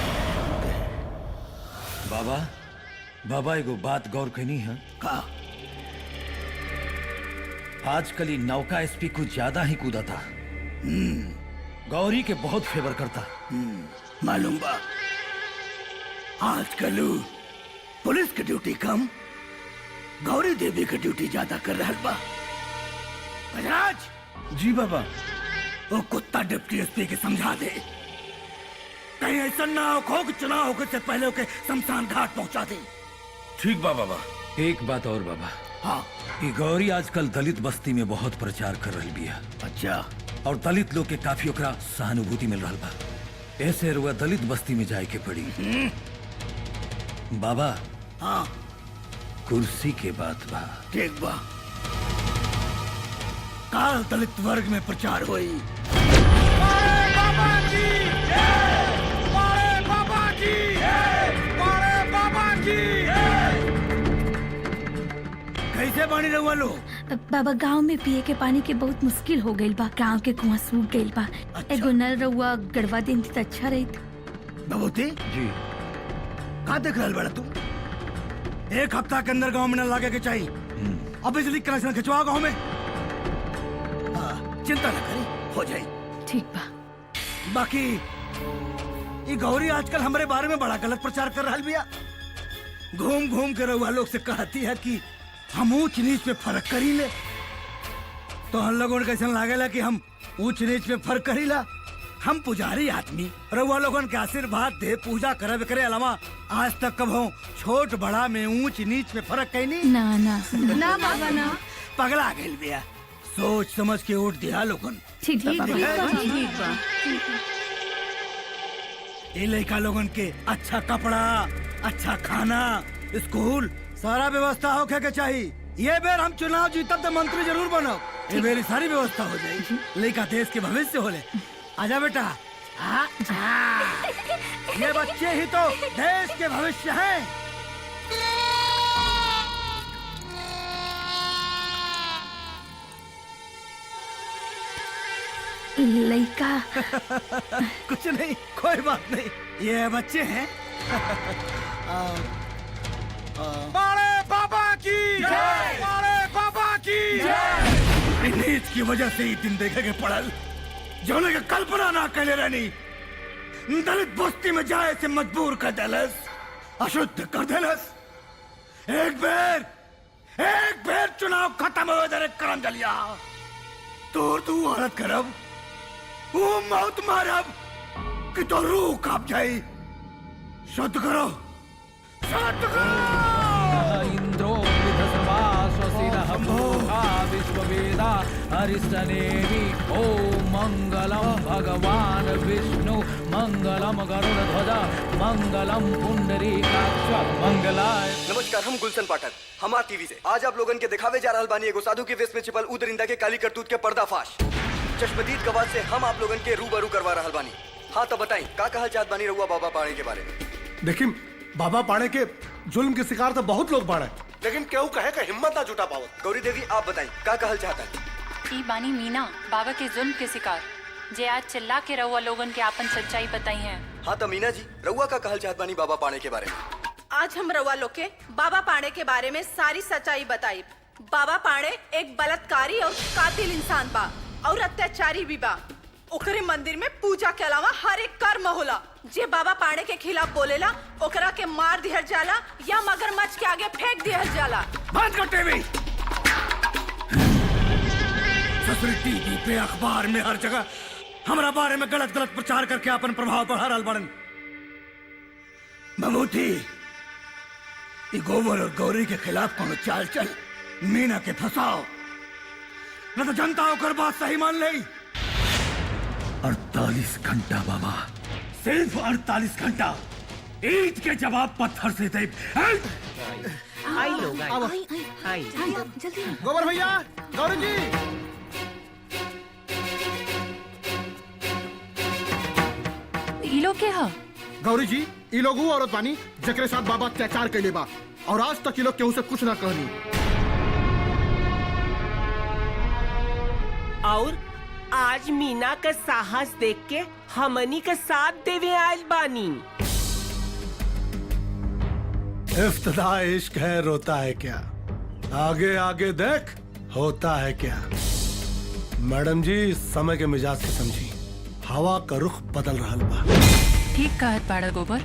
बाबा बाबा एगो बात गौर करनी है का? आजकल ही नौका एसपी कुछ ज्यादा ही कूदा था। गौरी के बहुत फेवर करता। मालूम बा, आजकल पुलिस की ड्यूटी कम, गौरी देवी की ड्यूटी ज्यादा कर रहा बा। गजराज जी बाबा। वो कुत्ता डिप्टी एसपी के समझा दे, कहीं ऐसा ना हो खो कि चुनाव होने से पहले के शमशान घाट पहुंचा दे। ठीक बा बाबा। एक बात और बाबा, हाँ, कि गौरी आजकल दलित बस्ती में बहुत प्रचार कर रही बिया। अच्छा। और दलित लोग के काफी ओकरा सहानुभूति मिल रहा बा। ऐसे रुआ दलित बस्ती में जाए के पड़ी। बाबा हाँ, कुर्सी के बात बा। ठीक बा। काल दलित वर्ग में प्रचार हुई। बाबा की जय, बाबा की जय, बाबा की जय। कैसे पानी रहुआ लो? बाबा गांव में पिए के पानी के बहुत मुश्किल हो गई बा। गांव के कुआं सूख गई बा। एगो नल रहुआ गड़वा देती तो अच्छा रही। बबूती जी, कहाँ देख रहा बड़ा तू? एक हफ्ता के अंदर गांव में नल लागे के चाहिए। अब बिजली कनेक्शन खिंचवाओ गांव में। चिंता न करी, हो जाए। ठीक बा। बाकी ये गौरी आजकल हमारे बारे में बड़ा गलत प्रचार कर रहा बिया। घूम घूम के रउआ लोग से कहती है कि हम ऊंच नीच पे फर्क करी ले। तो हम लोगों ने कैसे लागेला कि हम ऊंच नीच पे फर्क करीला? हम पुजारी आदमी रउआ लोगन के आशीर्वाद दे पूजा करे करे अलावा आज तक कब हो छोट बड़ा में ऊंच नीच में फर्क कहीं नहीं। ना ना ना बाबा ना। पगला गेल बिया, सोच समझ के उठ दिया लोगन। ठीक बा। ये लड़का लोगन के अच्छा कपड़ा, अच्छा खाना, स्कूल सारा व्यवस्था होके के चाहिए। ये बेर हम चुनाव जीतब तो मंत्री जरूर बनो। ये मेरी सारी व्यवस्था हो जाएगी। लड़का देश के भविष्य होले। आजा बेटा। ये बच्चे ही तो देश के भविष्य हैं। लड़का कुछ नहीं, कोई बात नहीं, ये बच्चे हैं। बड़े बाबा की जय, बड़े बाबा की जय। नीच की वजह से ही दिन देखे के पड़ल, जो के कल्पना ना कर रहनी। दलित बस्ती में जाए से मजबूर कर देलस, अशुद्ध कर देलस। एक बेर चुनाव खत्म हो दे करम जलिया तू हालत करब, वो मौत मारब कि तो रूह कांप जाई। शुद्ध करो, शुद्ध करो। इंद्रो विधसवास्वसिरः भूखा विश्ववेदा हरिस्तनेमि। ओम मंगलम भगवान विष्णु, मंगलम गरुड़ध्वजा, मंगलम पुंडरीकाक्ष, मंगलाय। नमस्कार, हम गुलशन पाठक, हमार टीवी से आज आप लोगन के दिखावे जा रहल बानी एगो साधु के वेश में छिपल उ दरिंदा के काली करतूत के पर्दाफाश। चश्मदीद गवाह से हम आप लोगन के रूबरू करवा रहल बानी। हाँ तो बताई का कहल चाहत बानी रउआ बाबा पाणे के बारे में? देखिए बाबा पाणे के जुल्म के शिकार तो बहुत लोग बाड़े, लेकिन केहू कहे का हिम्मत ना जुटा पावत। गौरी देवी आप बताई का कहल चाहता है? ई बानी मीना, बाबा के जुल्म के शिकार, जे आज चिल्ला के रउआ लोगन के आपन सच्चाई बताई है। हाँ तो मीना जी रउआ का कहल चाहत बानी बाबा पाणे के बारे में? आज हम रउआ लोग के बाबा पाणे के बारे में सारी सच्चाई बताई। बाबा पाणे एक बलात्कारी और कातिल इंसान बा और अत्याचारी भी बा। ओकरे मंदिर में पूजा के अलावा हर एक कर्म होला। जे बाबा पाणे के खिलाफ बोलेला ओकरा के मार दिहल जाला या मगरमच्छ के आगे फेंक दिहल जाला। बंद कर टीवी। ससुरी टीवी पे अखबार में हर जगह हमारा बारे में गलत प्रचार करके अपन प्रभाव बढ़ा रहल बड़न। ममूटी ये गोबर और गौरी के खिलाफ कोनो चाल चल, मीना के फंसाओ, न तो जनता होकर बात सही मान ले। 48 घंटा बाबा, सिर्फ 48 घंटा। ईद के जवाब पत्थर से दे। आई लोग आई। जल्दी गोबर भैया, गौरी जी। ई लोग के हा? गौरी जी, ई लोग ऊ औरत बानी जकरे साथ बाबा अत्याचार कैले बा और आज तक ई लोग केहू से कुछ ना कहनी। और आज मीना का साहस देख के हमनी का साथ देवे आयल बानी। इफ्तिदा इश्क है रोता है क्या, आगे आगे देख होता है क्या। मैडम जी समय के मिजाज से समझी, हवा का रुख बदल रहा बा। ठीक कहत बाड़ा गोबर,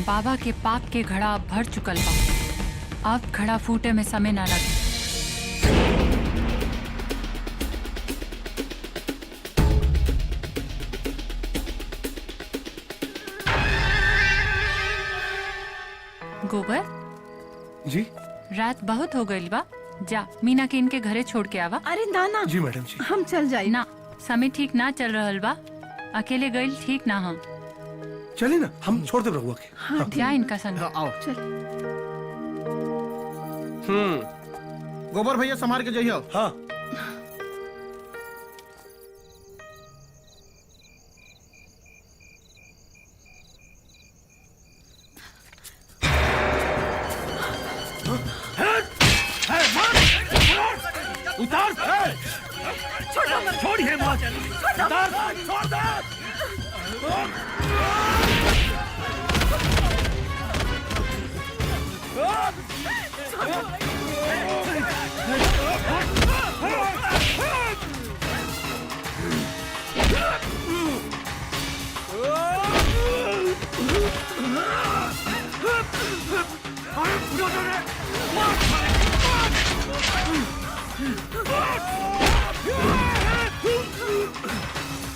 बाबा के पाप के घड़ा अब भर चुकल बा। अब घड़ा फूटे में समय ना लगे। गोबर जी, रात बहुत हो गई बा, जा मीना के इनके घरे छोड़ के आवा। अरे नाना जी मैडम जी, हम चल जाए ना, समय ठीक ना चल रहल बा, अकेले गई ठीक ना हम। चलिए ना हम छोड़ दे रहुआ के। हाँ, क्या इनका संग? आओ। चल। गोबर भैया संभाल के जाइए। हाँ। उतार, छोड़िए मत, उतार, छोड़ दे।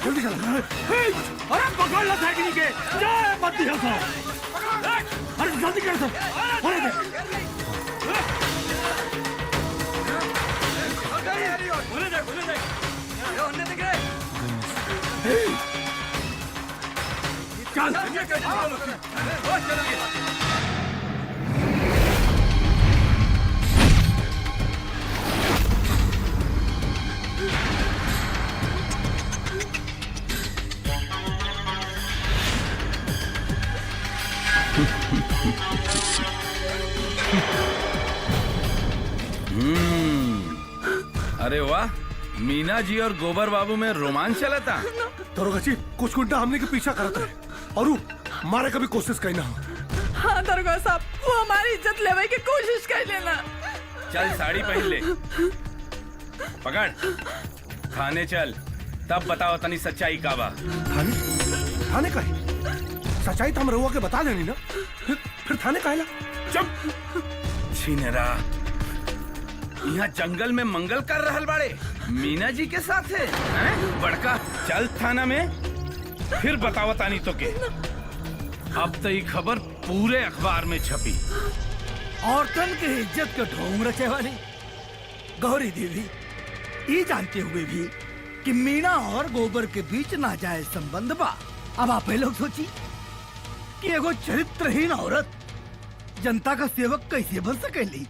जल्दी चला। अरे पकड़ लो साइकिल के जय मत दिया सर। अरे जल्दी कर सर। अरे अरे वाह, मीना जी और गोबर बाबू में रोमांच चला था। दरोगा जी कुछ घंटा हमने के पीछा करता है और वो मारे कभी कोशिश करना। हाँ दरोगा साहब, वो हमारी इज्जत लेवे की कोशिश कर लेना। चल साड़ी पहन ले, पकड़ थाने चल, तब बताओ तनी सच्चाई का बा। थाने का है? सच्चाई तो हम रहुआ के बता देनी ना, फिर थाने का है ना? चुप छिनेरा, यहाँ जंगल में मंगल कर रहल बाड़े मीना जी के साथ है, बड़का चल थाना में, फिर बताओ तानी तो के। अब तो ये खबर पूरे अखबार में छपी। औरतन की इज्जत को ढोंग रचे वाली गौरी देवी ये जानते हुए भी कि मीना और गोबर के बीच नाजायज संबंध बा। अब आप लोग सोची कि एगो चरित्रहीन औरत जनता का सेवक कैसे बन सकेली,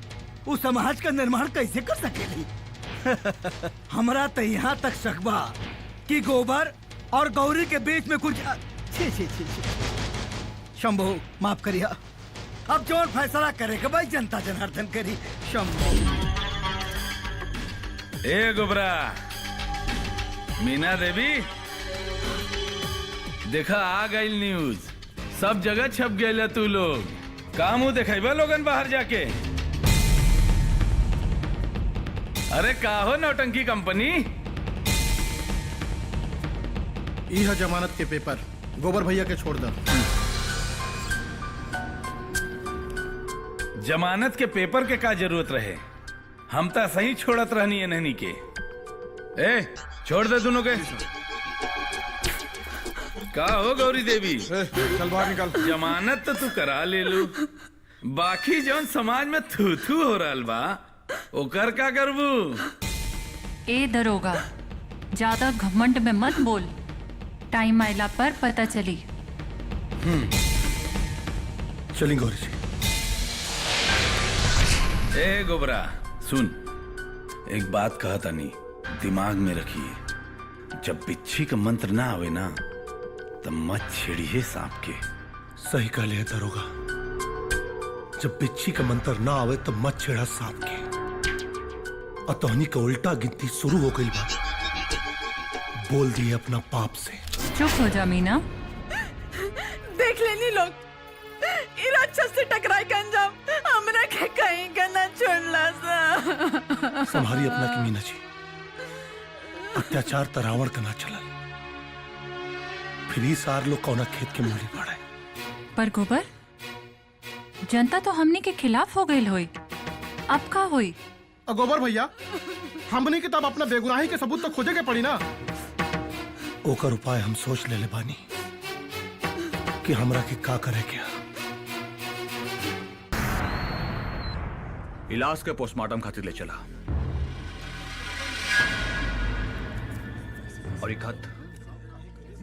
उस समाज का निर्माण कैसे कर सकेली। हमरा तो यहाँ तक शक बा कि गोबर और गौरी के बीच में कुछ छी छी छी छी। शंभू माफ करिया, अब जो फैसला करेगा भाई जनता जनार्दन करी। शंभू ए गोबरा, मीना देवी देखा आ गई न्यूज, सब जगह छप गए तू लोग। का मुंह देखेबा लोगन बाहर जाके? अरे का हो नौटंकी कंपनी? यह जमानत के पेपर गोबर भैया के छोड़ दो। जमानत के पेपर के का जरूरत रहे? हम तो सही छोड़त रहनी है नहनी के। ए छोड़ दे दोनों के। का हो गौरी देवी, चल बाहर निकल। जमानत तो तू करा ले लू, बाकी जौन समाज में थू थू हो रहा बा ओकर का करबू? ए दरोगा, ज्यादा घमंड में मत बोल, टाइम आइला पर पता चली। चलिए गौरी जी। ए गोबरा सुन, एक बात कहा था नहीं, दिमाग में रखिए, जब बिच्छी का मंत्र ना आवे ना तब मत छेड़िए सांप के। सही कह ले दरोगा, जब बिच्छी का मंत्र ना आवे तो मत छेड़ा सांप के। और तोहनी का उल्टा गिनती शुरू हो गई बा, बोल दिए अपना पाप से। चुप हो जा मीना। देख लेनी लोग, इन अच्छा से टकराई का अंजाम हमरा के कहीं का ना छोड़ला सा। संभारी अपना की मीना जी, अत्याचार तो रावण का ना चला, फिर ही सार लोग कौना खेत के मूली पड़े। पर गोबर, जनता तो हमने के खिलाफ हो गई होई, अब का होई? गोबर भैया, हमने के तब अपना बेगुनाही के सबूत तो खोजे के पड़ी ना। ओकर उपाय हम सोच ले बानी कि हमरा के का करे क्या। इलाज के पोस्टमार्टम खातिर ले चला और एक खत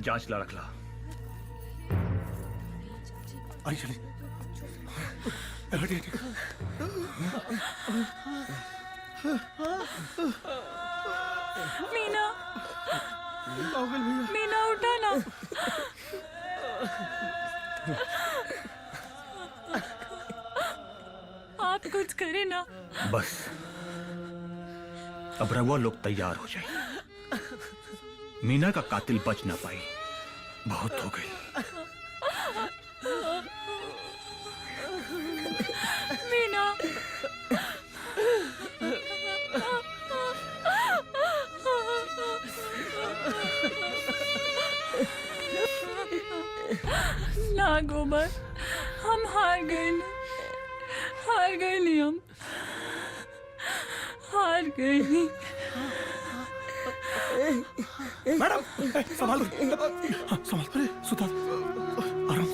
जांच ला रखला। आई चली मीना, मीना उठा ना। आप कुछ करें ना। बस अब रवा लोग तैयार हो जाए, मीना का कातिल बच ना पाई, बहुत हो गई। मीना, ना गोबर, हम हार गए नहीं, हम हार गए नहीं। मैडम संभाल हाँ, संभाल अरे सुता आराम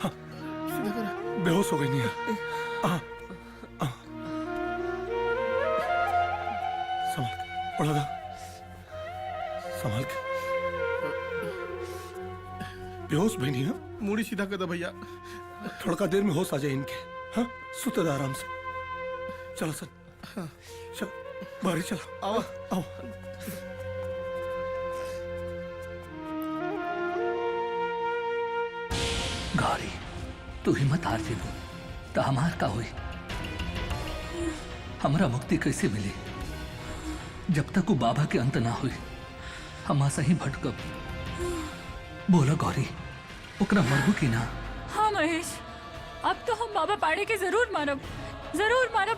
हाँ बेहोश हो गई नहीं हाँ संभाल के उड़ा दा संभाल के बेहोश भी नहीं है मुड़ी सीधा कर दो भैया थोड़ा देर में होश आ जाए इनके हाँ सुते रहो आराम से चलो सर चलो बाहर चलो आओ आओ गौरी तू हिम्मत हार जेबू तो हमार का हुई हमारा मुक्ति कैसे मिली जब तक वो बाबा के अंत ना हुई हम सही भटकब बोलो गौरी ओकरा मरबू की ना। हाँ महेश अब तो हम बाबा पाड़े के जरूर मारब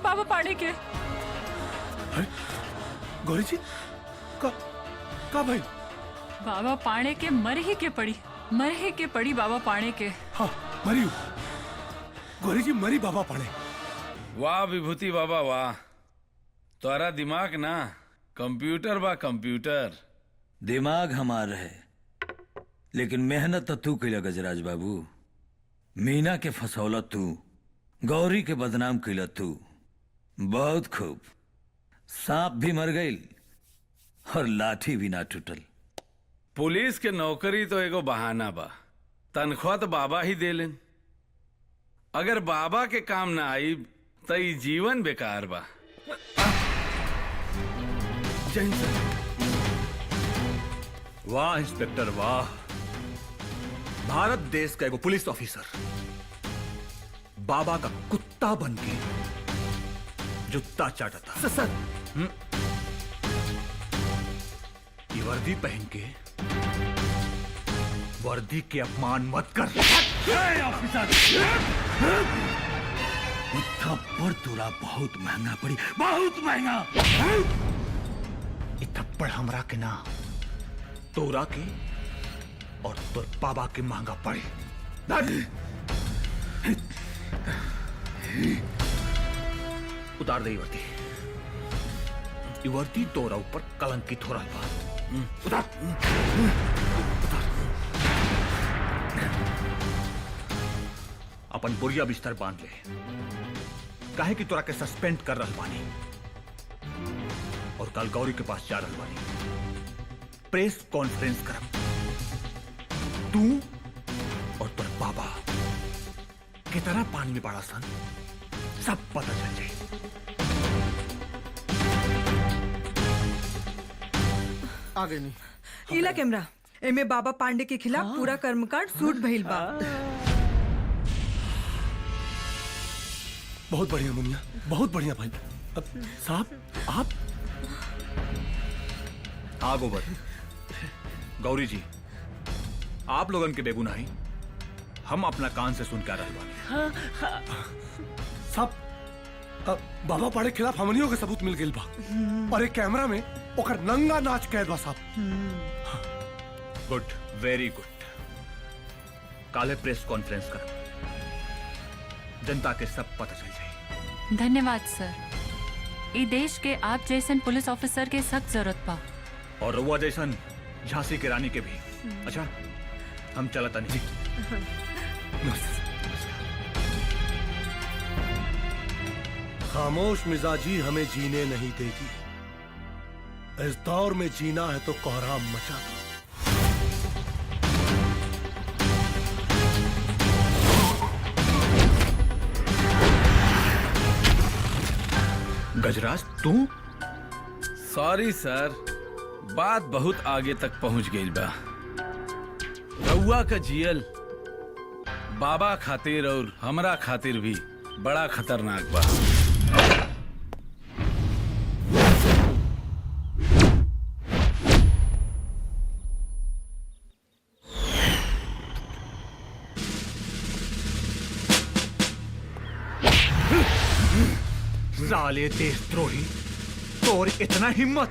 बाबा पाड़े के। गौरी जी का भाई बाबा पाड़े के मर ही के पड़ी बाबा पाड़े के। हाँ मरी गौरी जी मरी बाबा पाड़े। वाह विभूति बाबा वाह तोरा दिमाग ना कंप्यूटर बा कंप्यूटर। दिमाग हमार है लेकिन मेहनत तो तू कैला गजराज बाबू। मीना के फसौला तू गौरी के बदनाम कैला तू। बहुत खूब सांप भी मर गई और लाठी भी ना टूटल। पुलिस के नौकरी तो एगो बहाना बा तनख्वाह तो बाबा ही देलेन। अगर बाबा के काम ना आई तो ई जीवन बेकार बा। वाह इंस्पेक्टर वाह। भारत देश का एगो पुलिस ऑफिसर बाबा का कुत्ता बन के जुत्ता चाटता। सर ये वर्दी पहन के वर्दी के अपमान मत कर। ऑफिसर थप्पड़ तोरा बहुत महंगा पड़ी बहुत महंगा। ये थप्पड़ हमरा के ना तोरा के और तोर बाबा के महंगा पड़ी। उतार दे वर्दी। ये वर्दी तोरा ऊपर कलंकित हो रहा बा। उतार अपन बुरिया बिस्तर बांध ले काहे कि तोरा के सस्पेंड कर रहल बानी और कल गौरी के पास जा रहल बानी। प्रेस कॉन्फ्रेंस करब तू और तोर बाबा कितना पानी में पड़ा सन सब पता चल जाए। आगे नहीं इला कैमरा एमे बाबा पांडे के खिलाफ पूरा कर्मकांड सूट भइल बा। बहुत बढ़िया मुनिया बहुत बढ़िया भाई। अब साहब आप हाँ गोबर गौरी जी आप लोगन के बेगुनाही हम अपना कान से सुन के आ रहे बानी। साहब बाबा पाड़े के खिलाफ हमनियों के सबूत मिल गई बा और एक कैमरा में ओकर नंगा नाच कैद बा साहब। Good very good. काले प्रेस कॉन्फ्रेंस कर जनता के सब पता चल जाए। धन्यवाद सर। ई देश के आप जैसन पुलिस ऑफिसर के सख्त जरूरत बा और रउआ जैसन झांसी की रानी के भी। अच्छा हम चलता नहीं। खामोश मिजाजी हमें जीने नहीं देगी। इस दौर में जीना है तो कोहराम मचा दो। गजराज तू? सॉरी सर बात बहुत आगे तक पहुंच गई बा। रउआ का जियल बाबा खातिर और हमरा खातिर भी बड़ा खतरनाक बा। साले देशद्रोही तोर इतना हिम्मत।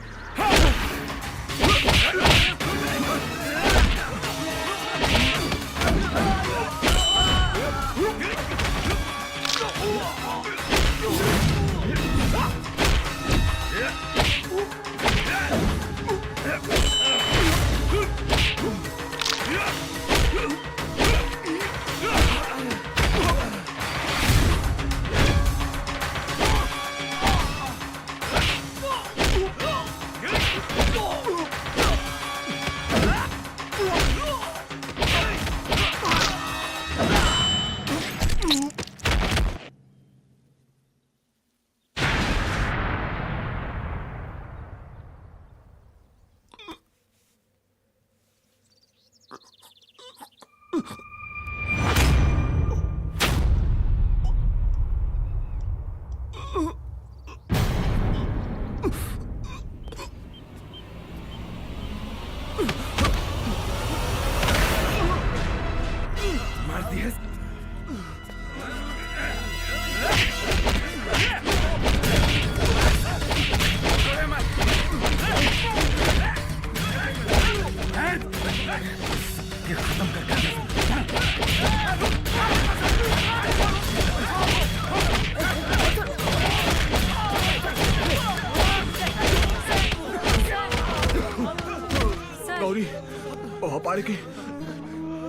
पाड़ी की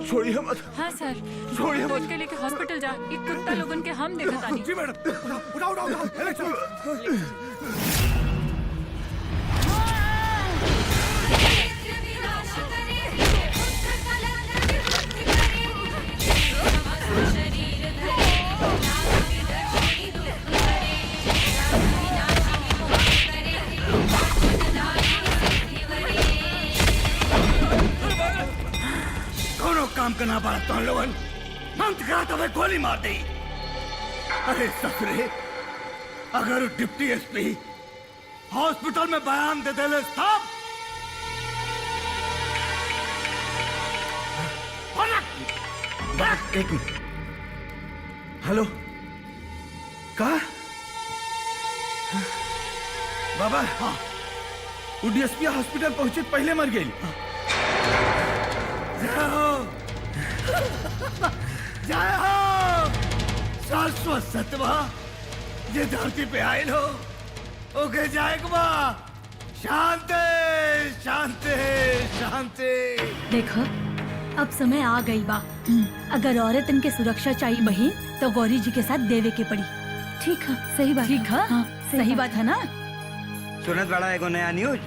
छोड़िए मत। हाँ सर, छोड़िए तू मत। इनके लेके हॉस्पिटल जा। ये कुत्ता लोगन के हम देखा तानी। जी मैडम। उठाओ उठाओ उठाओ, ले चलो। कौनो काम करना पड़ा तो लोगन अंत करा तो गोली मार दी। अरे ससुरे, अगर डिप्टी एसपी हॉस्पिटल में बयान दे दे तब एक मिनट। हेलो, कहा बाबा? हाँ, वो डीएसपी हॉस्पिटल पहुंचे पहले मर गई। जय हो शाश्वत सतवा ये धरती पे आए हो ओके जाएगा। शांति शांति शांति। देखो अब समय आ गई बा। अगर औरत इनके सुरक्षा चाहिए बहन तो गौरी जी के साथ देवे के पड़ी। ठीक है, सही बात। ठीक है, हाँ, सही बात है ना। सुनत बड़ा एगो नया न्यूज,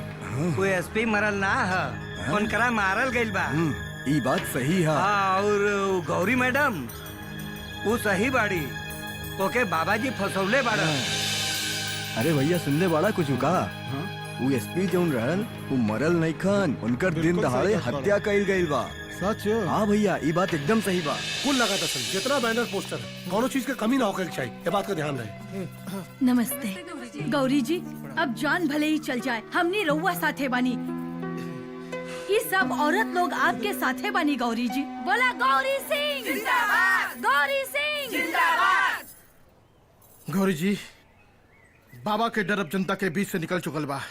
कोई एसपी मरल ना है, उनकरा मारल गइल बा। ई बात सही है। हाँ, और गौरी मैडम वो सही बाड़ी, ओके बाबा जी फसौले बाड़ा। अरे भैया सुन ले बड़ा कुछ का। वो एसपी जौन रहल वो मरल नहीं खन, उनकर दिन दहाड़े हत्या कइल गइल बा। सच? हाँ भैया, ये बात एकदम सही बा। कुल लगा था सर, जितना बैनर पोस्टर है, कोनो चीज का कमी ना होकर चाहिए, ये बात का ध्यान रहे। नमस्ते गौरी जी, अब जान भले ही चल जाए, हमने रउआ साथे बानी। ये सब औरत लोग आपके साथे बानी गौरी जी। बोला गौरी सिंह जिंदाबाद, गौरी सिंह जिंदाबाद। गौरी जी, बाबा के डर अब जनता के बीच से निकल चुकल बा।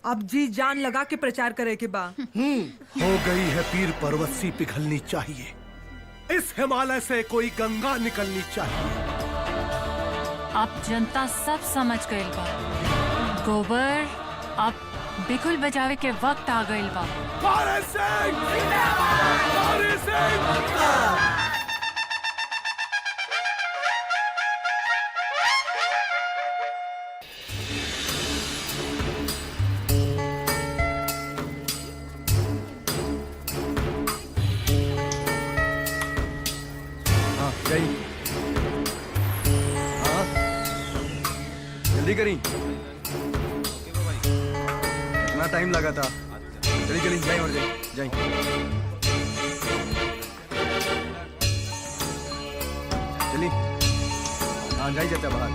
अब जी जान लगा के प्रचार करे के बा। हो गई है पीर पर्वत पिघलनी चाहिए, इस हिमालय से कोई गंगा निकलनी चाहिए। अब जनता सब समझ गइल बा। गोबर अब बिगुल बजावे के वक्त आ गइल बा। गौरी सिंह जिंदाबाद, गौरी सिंह जिंदाबाद। जल्दी करी, इतना टाइम लगा था। जल्दी जल्दी जाए और जाए। चलिए, हाँ जाइए चाचा बाहर।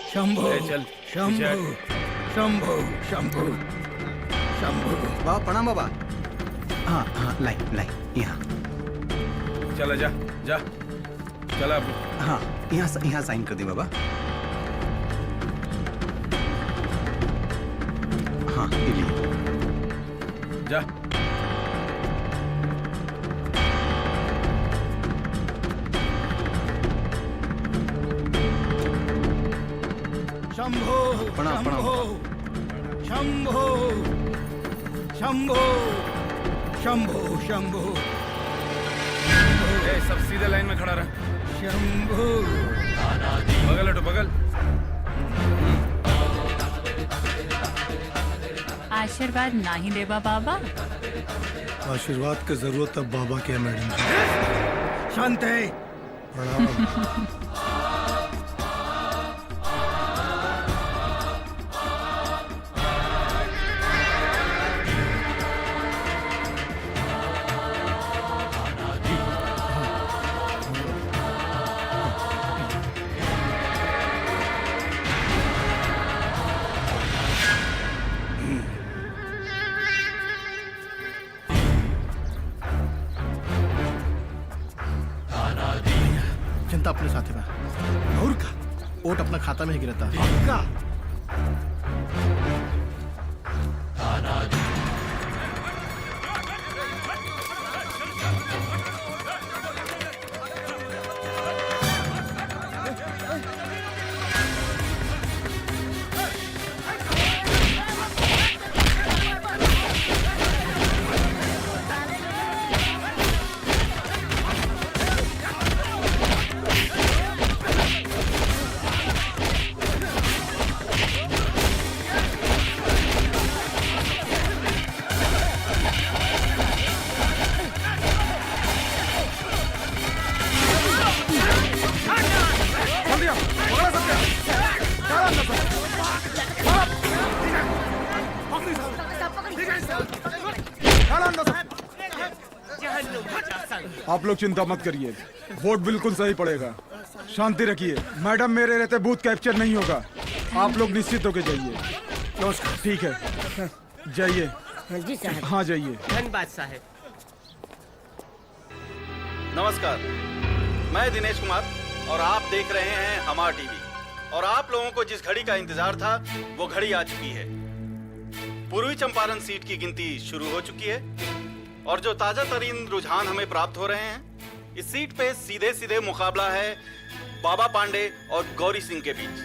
शंभो चल शंभो शंभो शंभो शंभो। बाबा प्रणाम बाबा। हाँ हाँ, लाई लाई यहाँ। चला जा जा चला। हाँ, यहाँ साइन कर दे बाबा। हाँ, ये लिए। जा। शंभो प्रणाम प्रणाम। शंभो शंभो शंभो शंभो। ए, सब सीधे लाइन में खड़ा रहा। शंभो। बगल हटो, बगल। आशीर्वाद नहीं देबा बाबा? आशीर्वाद की जरूरत अब बाबा के है मैडम जी। शांति। प्रणाम। जनता अपने साथ में और का वोट अपना खाता में ही गिरता है। आप लोग चिंता मत करिए, वोट बिल्कुल सही पड़ेगा। शांति रखिए। मैडम मेरे रहते बूथ कैप्चर नहीं होगा। आप लोग निश्चित होके जाइए। नमस्कार। ठीक है, जाइए। जी साहब। हाँ जाइए। धन्यवाद साहब। नमस्कार, मैं दिनेश कुमार और आप देख रहे हैं हमार टीवी। और आप लोगों को जिस घड़ी का इंतजार था वो घड़ी आ चुकी है। पूर्वी चंपारण सीट की गिनती शुरू हो चुकी है और जो ताजा तरीन रुझान हमें प्राप्त हो रहे हैं, इस सीट पे सीधे सीधे मुकाबला है बाबा पांडे और गौरी सिंह के बीच।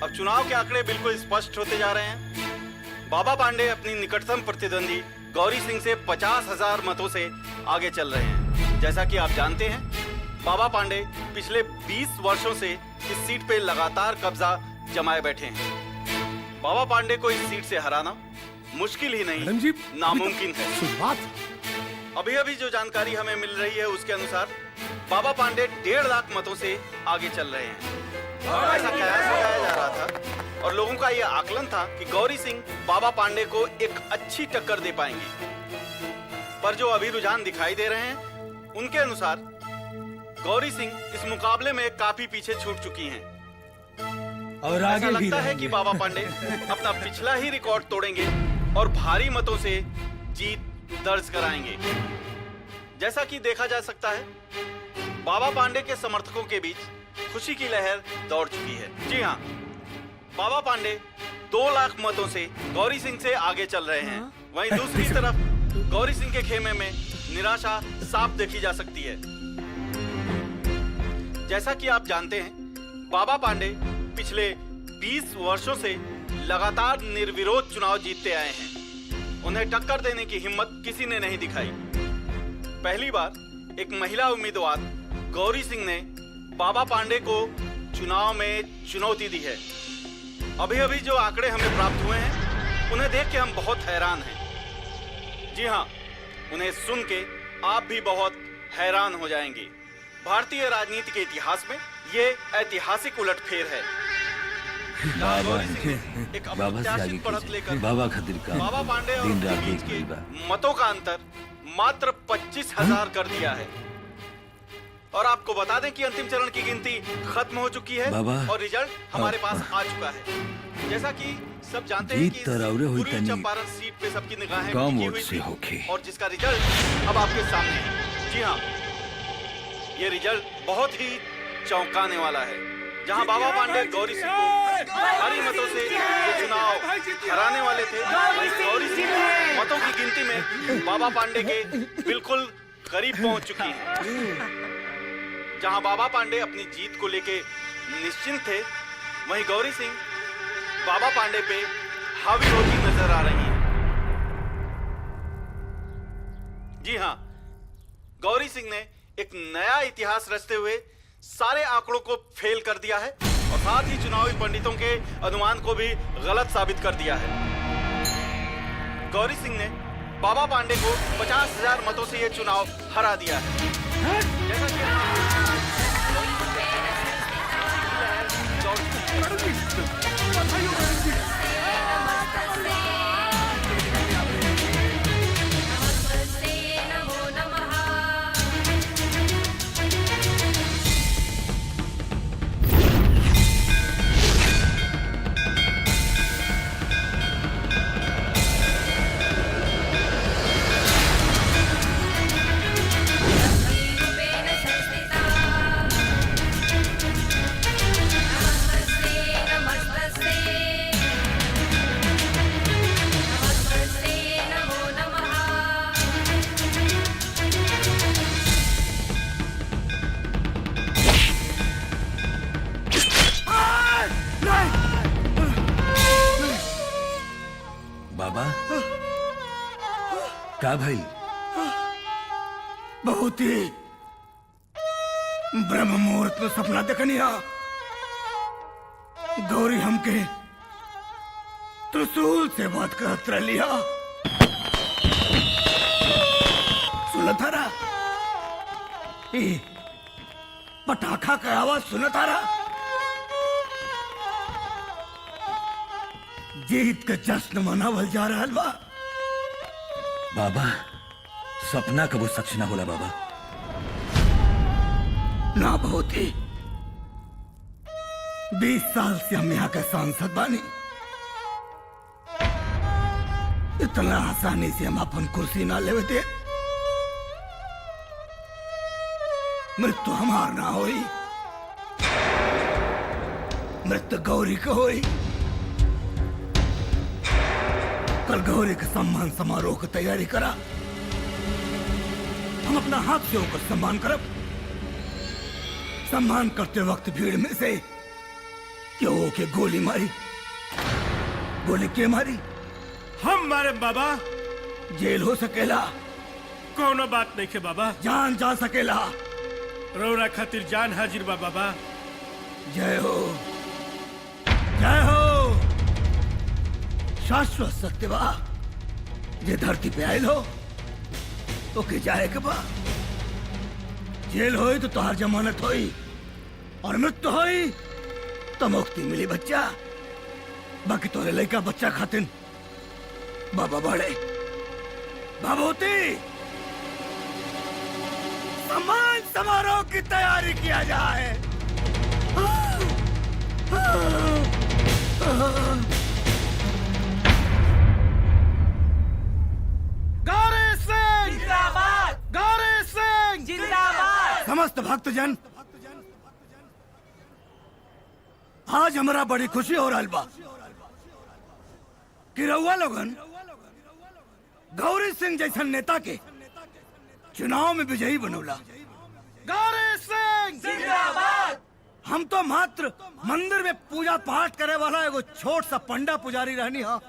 अब चुनाव के आंकड़े बिल्कुल स्पष्ट होते जा रहे हैं। बाबा पांडे अपनी निकटतम प्रतिद्वंदी गौरी सिंह से 50,000 मतों से आगे चल रहे हैं। जैसा कि आप जानते हैं, बाबा पांडे पिछले 20 वर्षों से इस सीट पे लगातार कब्जा जमाए बैठे हैं। बाबा पांडे को इस सीट से हराना मुश्किल ही नहीं, नामुमकिन है। अभी अभी जो जानकारी हमें मिल रही है उसके अनुसार बाबा पांडे 1.5 लाख मतों से आगे चल रहे हैं। ऐसा कयास लगाया जा रहा था और लोगों का यह आकलन था कि गौरी सिंह बाबा पांडे को एक अच्छी टक्कर दे पाएंगे। पर जो अभी रुझान दिखाई दे रहे हैं उनके अनुसार गौरी सिंह इस मुकाबले में काफी पीछे छूट चुकी हैं। और ऐसा आगे भी लगता है रहेंगे। कि बाबा पांडे अपना पिछला ही रिकॉर्ड तोड़ेंगे और भारी मतों से जीत दर्ज कराएंगे। जैसा कि देखा जा सकता है, बाबा पांडे के समर्थकों के बीच खुशी की लहर दौड़ चुकी है। जी हाँ, बाबा पांडे 2 लाख मतों से गौरी सिंह से आगे चल रहे हैं। वहीं दूसरी तरफ गौरी सिंह के खेमे में निराशा साफ देखी जा सकती है। जैसा कि आप जानते हैं, बाबा पांडे पिछले 20 वर्षों से लगातार निर्विरोध चुनाव जीतते आए हैं। उन्हें टक्कर देने की हिम्मत किसी ने नहीं दिखाई। पहली बार एक महिला उम्मीदवार गौरी सिंह ने बाबा पांडे को चुनाव में चुनौती दी है। अभी अभी जो आंकड़े हमें प्राप्त हुए हैं उन्हें देख के हम बहुत हैरान हैं। जी हाँ, उन्हें सुन के आप भी बहुत हैरान हो जाएंगे। भारतीय राजनीति के इतिहास में ये ऐतिहासिक उलटफेर है। बाबा से आगे कीजिए। बाबा खातिर का बाबा पांडे और दिन रात बीच एक के बा। मतों का अंतर मात्र 25,000 कर दिया है। और आपको बता दें कि अंतिम चरण की गिनती खत्म हो चुकी है बाबा, और रिजल्ट हमारे पास आ चुका है। जैसा कि सब जानते हैं जीत कि तो रौरे हुई पूर्वी तनी चंपारण सीट पे सबकी निगाहें कम टिकी वोट हुई से थी होके। और जिसका रिजल्ट अब आपके सामने है। जी हाँ, ये रिजल्ट बहुत ही चौंकाने वाला है। जहां बाबा पांडे गौरी सिंह को भारी मतों से ये चुनाव हराने वाले थे, वहीं गौरी सिंह मतों की गिनती में बाबा पांडे के बिल्कुल करीब पहुंच चुकी हैं। जहां बाबा पांडे अपनी जीत को लेके निश्चिंत थे, वहीं गौरी सिंह बाबा पांडे पे हावी होती नजर आ रही हैं। जी हां, गौरी सिंह ने एक नया इतिहास रचते हुए सारे आंकड़ों को फेल कर दिया है और साथ ही चुनावी पंडितों के अनुमान को भी गलत साबित कर दिया है। गौरी सिंह ने बाबा पांडे को 50,000 मतों से यह चुनाव हरा दिया है। जैसा बाबा का भाई बहुत ही ब्रह्म मुहूर्त में सपना देखनी हा। गौरी हमके त्रिशूल से बात करत रहिया। सुनत हरा पटाखा का आवाज सुनत हरा। जीत के जश्न मनावल जा रहा बा। बाबा सपना कबू सच ना होला बाबा। ना बहुत ही 20 साल से हम यहाँ के सांसद बानी। इतना आसानी से हम अपन कुर्सी ना लेवे थे। मृत्यु हमार ना होई, मृत्यु गौरी को होई। कल गौरी के सम्मान समारोह की तैयारी करा। हम अपना हाथ से होकर सम्मान करब। सम्मान करते वक्त भीड़ में से क्यों के गोली मारी? गोली के मारी? हम मारे बाबा। जेल हो सकेला, कोनो बात नहीं के बाबा। जान जा सकेला। रौरा खातिर जान हाजिर बा बाबा। जय हो, जय हो। शाश्वत सत्य बा जे धरती पे आयल हो ओके जाए के बा। जेल होई तो तोहार जमानत होई और मृत्यु होई तो मुक्ति मिली बच्चा। बाकी तोरे लड़का बच्चा खातिन बाबा बड़े बाबूती सम्मान समारोह की तैयारी किया जाए। गौरी सिंह जिंदाबाद, गौरी सिंह जिंदाबाद। समस्त भक्तजन, आज हमारा बड़ी खुशी हो रहा बा कि रउआ लोगन गौरी सिंह जैसन नेता के चुनाव में विजयी बनौला। गौरी सिंह जिंदाबाद। हम तो मात्र मंदिर में पूजा पाठ करे वाला एगो छोट सा पंडा पुजारी रहनी हा।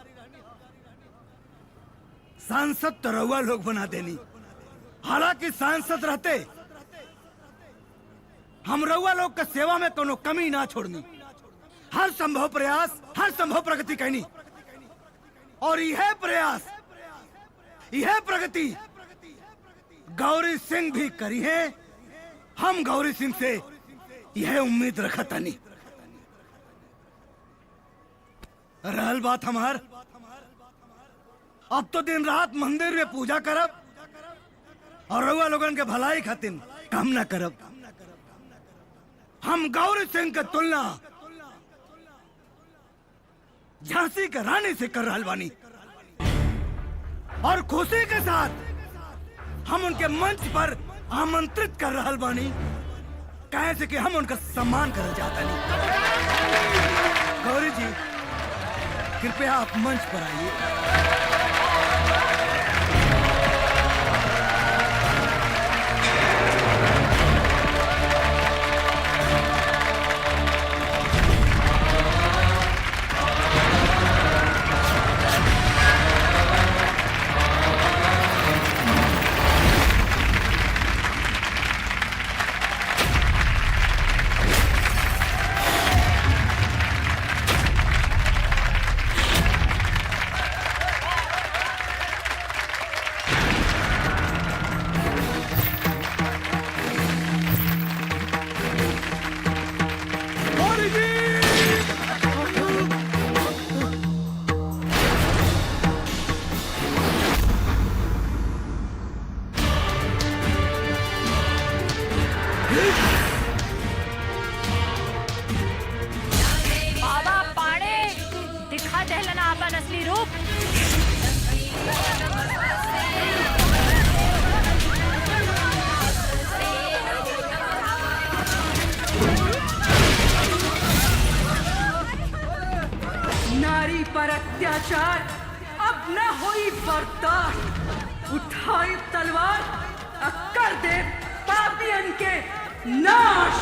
सांसद तो रउआ लोग बना देनी। हालांकि सांसद रहते हम रउआ लोग के सेवा में कोनो कमी ना छोड़नी। हर संभव प्रयास, हर संभव प्रगति करनी। और यह प्रयास, यह प्रगति गौरी सिंह भी करी है। हम गौरी सिंह से यह उम्मीद रखा तानी। रहल बात हमार, अब तो दिन रात मंदिर में पूजा करब और रउआ लोगन के भलाई खातिर काम ना करब। हम गौरी सिंह के तुलना झांसी के रानी से कर रहल बानी और खुशी के साथ हम उनके मंच पर आमंत्रित कर रहल बानी। कहे से कि हम उनका सम्मान करना चाहता नहीं। गौरी जी कृपया आप मंच पर आइए। बाबा पाड़े दिखा दहलना आपन असली रूप। नारी पर अत्याचार अब न होई बर्दाश्त। उठाई तलवार अब कर दे पापियन के नाश।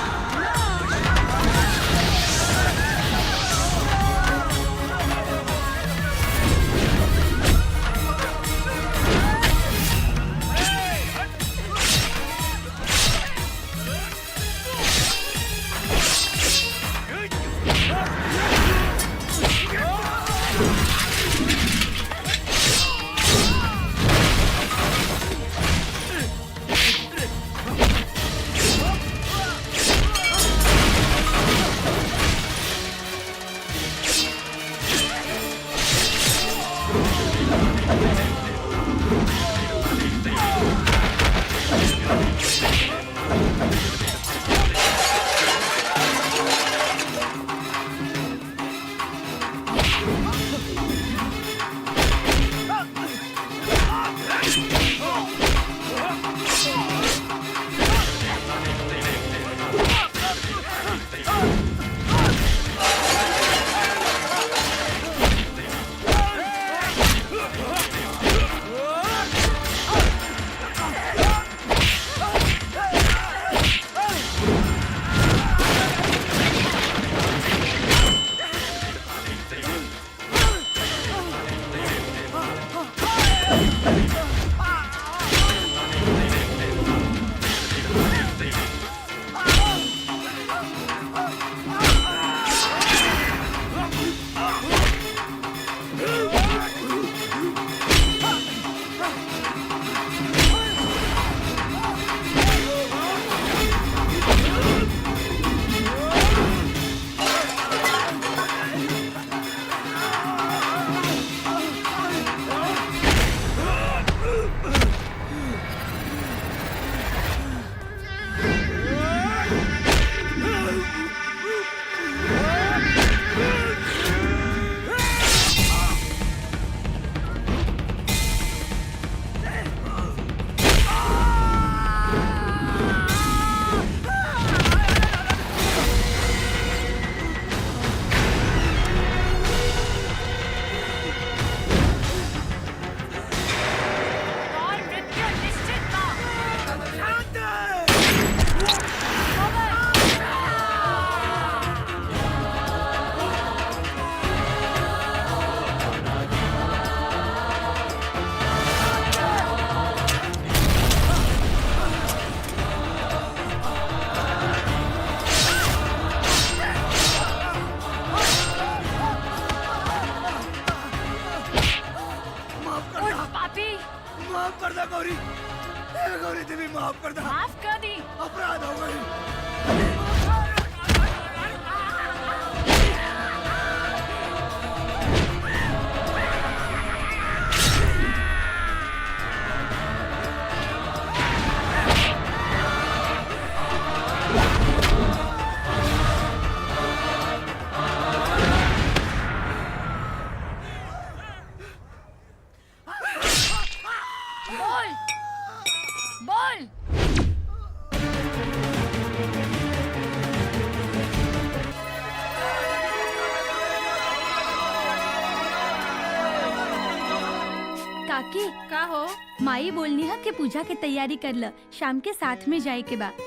काकी का हो? माई बोलनी है कि पूजा के तैयारी कर ल, शाम के साथ में जाए के बाद।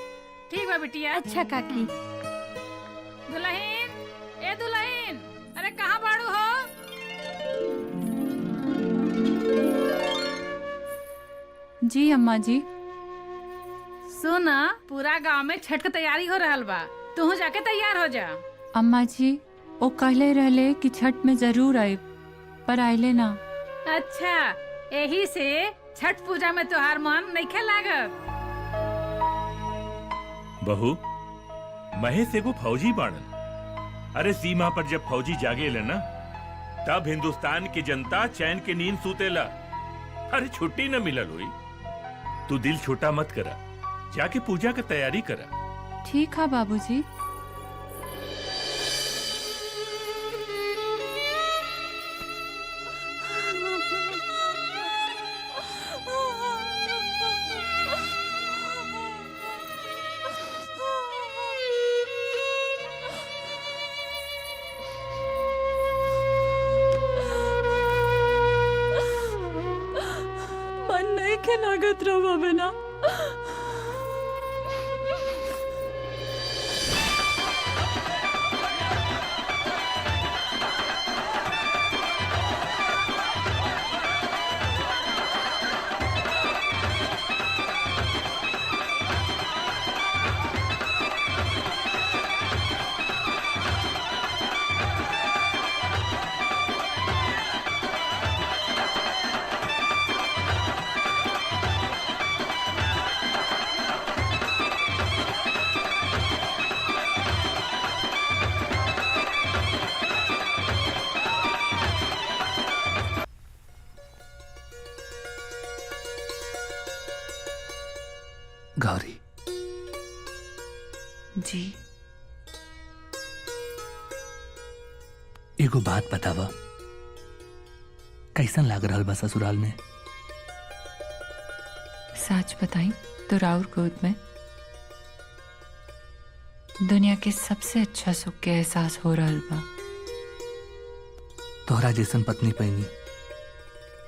ठीक बा बिटिया। अच्छा काकी। दुल्हन, ए दुल्हन, अरे कहाँ बाड़ू हो? जी अम्मा जी। सुना, पूरा गांव में छठ की तैयारी हो रहल बा, तू जाके तैयार हो जा। अम्मा जी वो कहले रहले कि छठ में जरूर आए, पर आइले ना। अच्छा, यही से छठ पूजा में त्योहार मन नहीं लागत। बहू, महेश एगो फौजी बाड़न। अरे सीमा पर जब फौजी जागेला ना, तब हिंदुस्तान की जनता चैन के नींद सूतेला। अरे छुट्टी न मिलल हुई। तू दिल छोटा मत करा, जाके पूजा की तैयारी करा। ठीक है बाबूजी। मन नहीं के लागत रहो बिना। गौरी जी। एगो बात बतावा, कैसन लाग रहल बा ससुराल में? सच बताई तो राउर गोद में दुनिया के सबसे अच्छा सुख के एहसास हो रहल बा। तोहरा जैसन पत्नी पैनी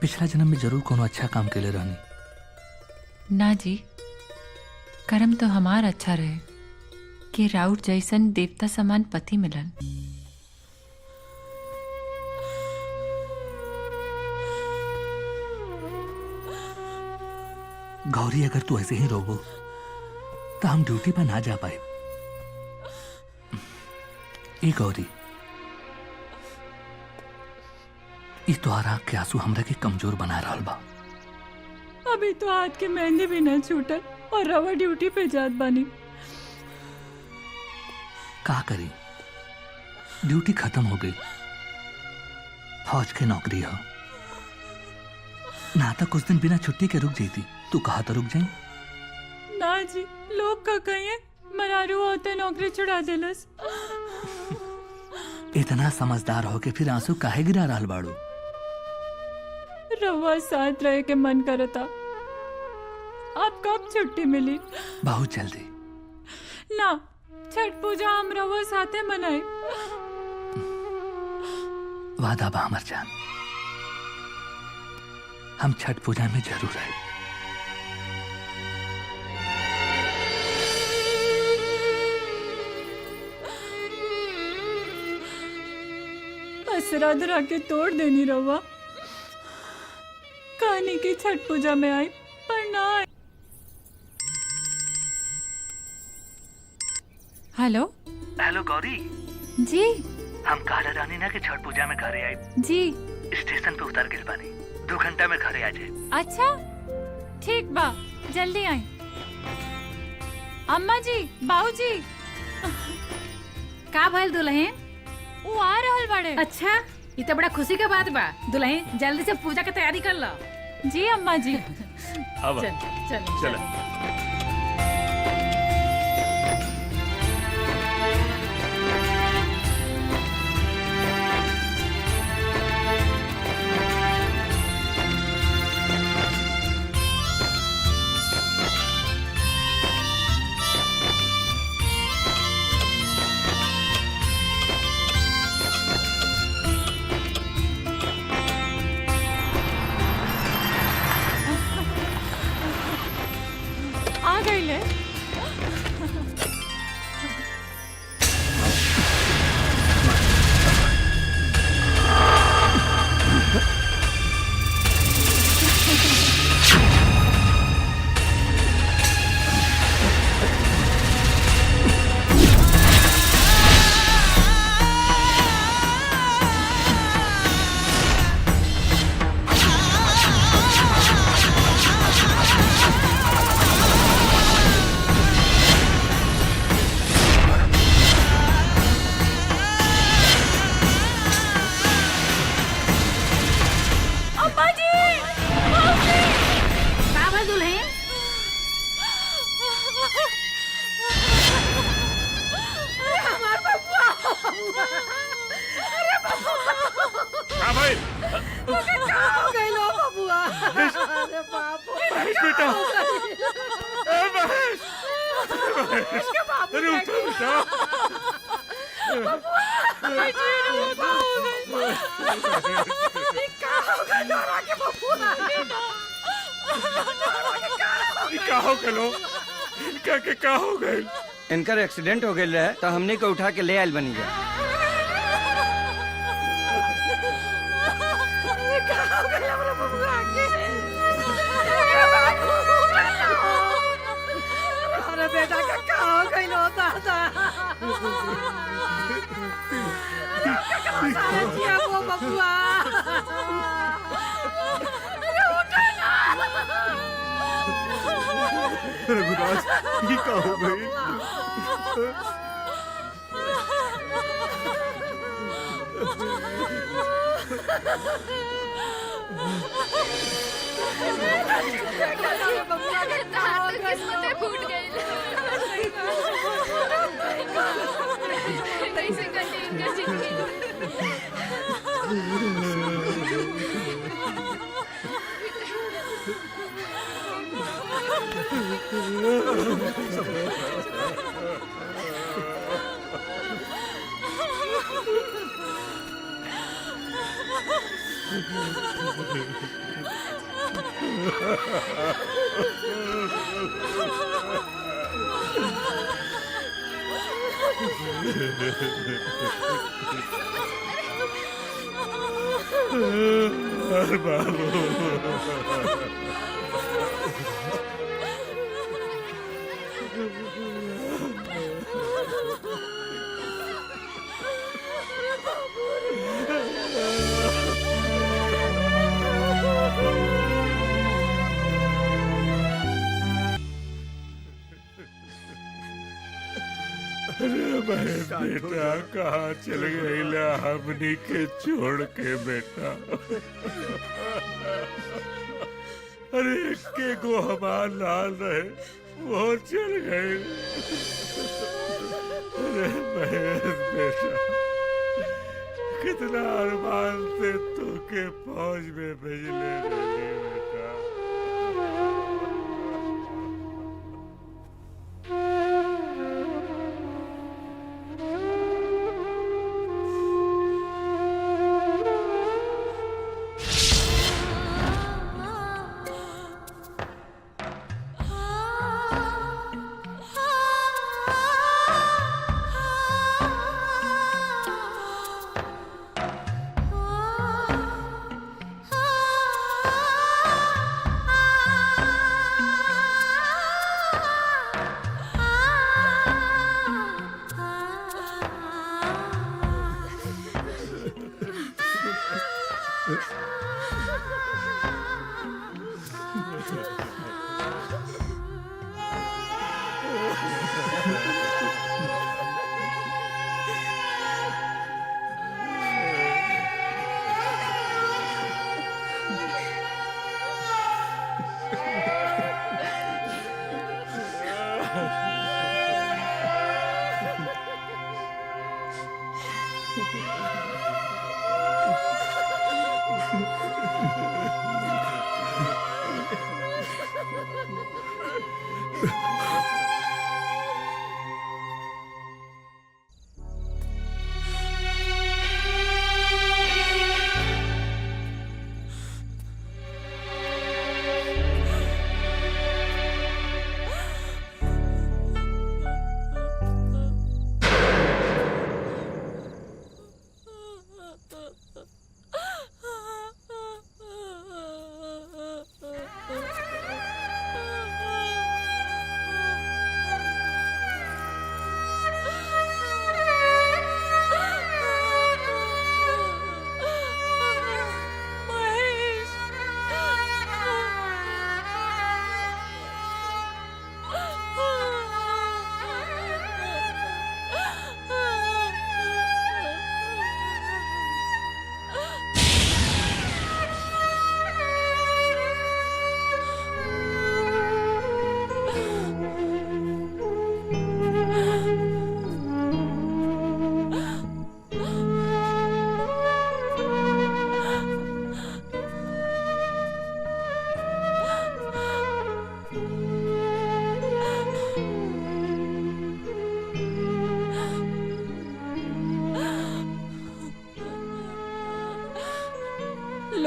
पिछला जन्म में जरूर कोनो अच्छा काम केले रहनी। ना जी, कर्म तो हमार अच्छा रहे कि राउर जैसन देवता समान पति मिलन। गौरी, अगर तू ऐसे ही रोबो तो हम ड्यूटी पर ना जा पाए। ए गौरी, ई तोहरा के आंसू हमरा के कमजोर बना रहल बा। अभी तो हाथ के मेहंदी भी न छूटल और रवा ड्यूटी पे जात बानी। का करी, ड्यूटी खत्म हो गई। फौज के नौकरी है ना, तो कुछ दिन बिना छुट्टी के रुक जाती। तू कहा तो रुक जाई। ना जी, लोग का कहिए मरारू होते नौकरी छुड़ा देलस। इतना समझदार हो के फिर आंसू काहे गिरा रहल बाड़ू? रवा साथ रहे के मन करता। आप कब छुट्टी मिली? बहुत जल्दी। ना, छठ पूजा हम रवा साथे मनाए। वादा बा हमर जान, हम छठ पूजा में जरूर आए। असरा धरा के तोड़ देनी रवा। कहानी की छठ पूजा में आई पर ना आई। हेलो हेलो गौरी जी। हम कहा रानी ना के छठ पूजा में घरे आए जी। स्टेशन पे उतर गए बानी, 2 घंटा में घरे आ जाए। अच्छा ठीक बा, जल्दी आई। अम्मा जी, बाबूजी। का भइल दुल्हन? वो आ रहल बाड़े। अच्छा, ये तो बड़ा खुशी का बात बा। दुल्हन जल्दी से पूजा की तैयारी कर लो। जी अम्मा जी। अब चल चल। क्या हो गई लो बबुआ? अरे बाप रे बेटा। महेश महेश अरे उठो बेटा। का हो गलो? का हो गए? इनकर एक्सीडेंट हो गया है तो हमने को उठा के ले आयल बनी जा। अरे बेटा का हो गई लो दादा? वो बबुआ रघुराज ये का हो गई? किस्मतें फूट गई। कैसे कटी इनकी जिंदगी। अरे बेटा कहाँ चल गई ला हमनी के छोड़ के बेटा। अरे के गो हमार लाल रहे वो चल गए। अरे महेश बेटा कितना अरमान से तू के फौज में भेजले रही बेटा।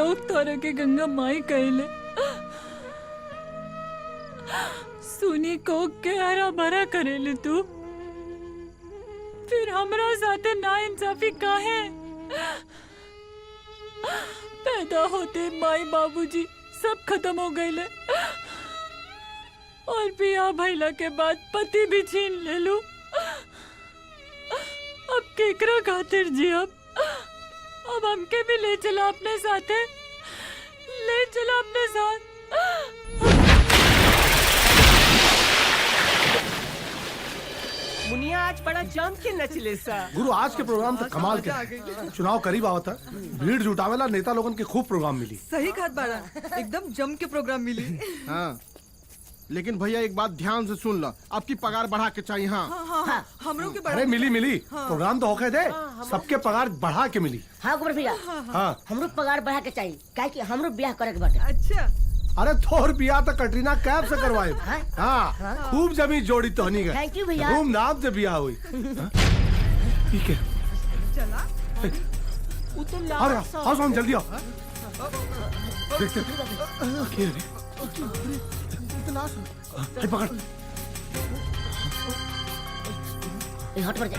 लोग तोरा के गंगा माई कहले। सुनी को के हरा भरा करेले तू, फिर हमरा साथे ना इंसाफी काहे? पैदा होते माई बाबूजी सब खत्म हो गए, और बियाह भइला के बाद पति भी छीन ले लू। अब केकरा खातिर जियब? अब हमके भी ले चला अपने साथे, ले चला अपने साथ। मुनिया आज बड़ा जम के नचले सा। गुरु आज के प्रोग्राम तो कमाल के। चुनाव करीब आवत है, भीड़ जुटावेला नेता लोगन के खूब प्रोग्राम मिली। सही खात बाड़ा, एकदम जम के प्रोग्राम मिली। हाँ, लेकिन भैया एक बात ध्यान से सुन लो, आपकी पगार बढ़ा के चाहिए। हाँ, हाँ, हमरों के अरे मिली प्रोग्राम तो होके दे, सबके पगार बढ़ा के मिली। हाँ कुमार भैया, हाँ हमरो पगार बढ़ा के चाहिए, काहे कि हमरो ब्याह करे के बाटे। अच्छा, अरे थोर बिया तो कटरीना कैफ से करवाए। हाँ खूब जमी जोड़ी तोहनी का, थैंक यू भैया। धूमधाम से बिया हुई। ठीक है, चला अरे आओ सोन जल्दी आओ। देखते पकड़, हट पर जा।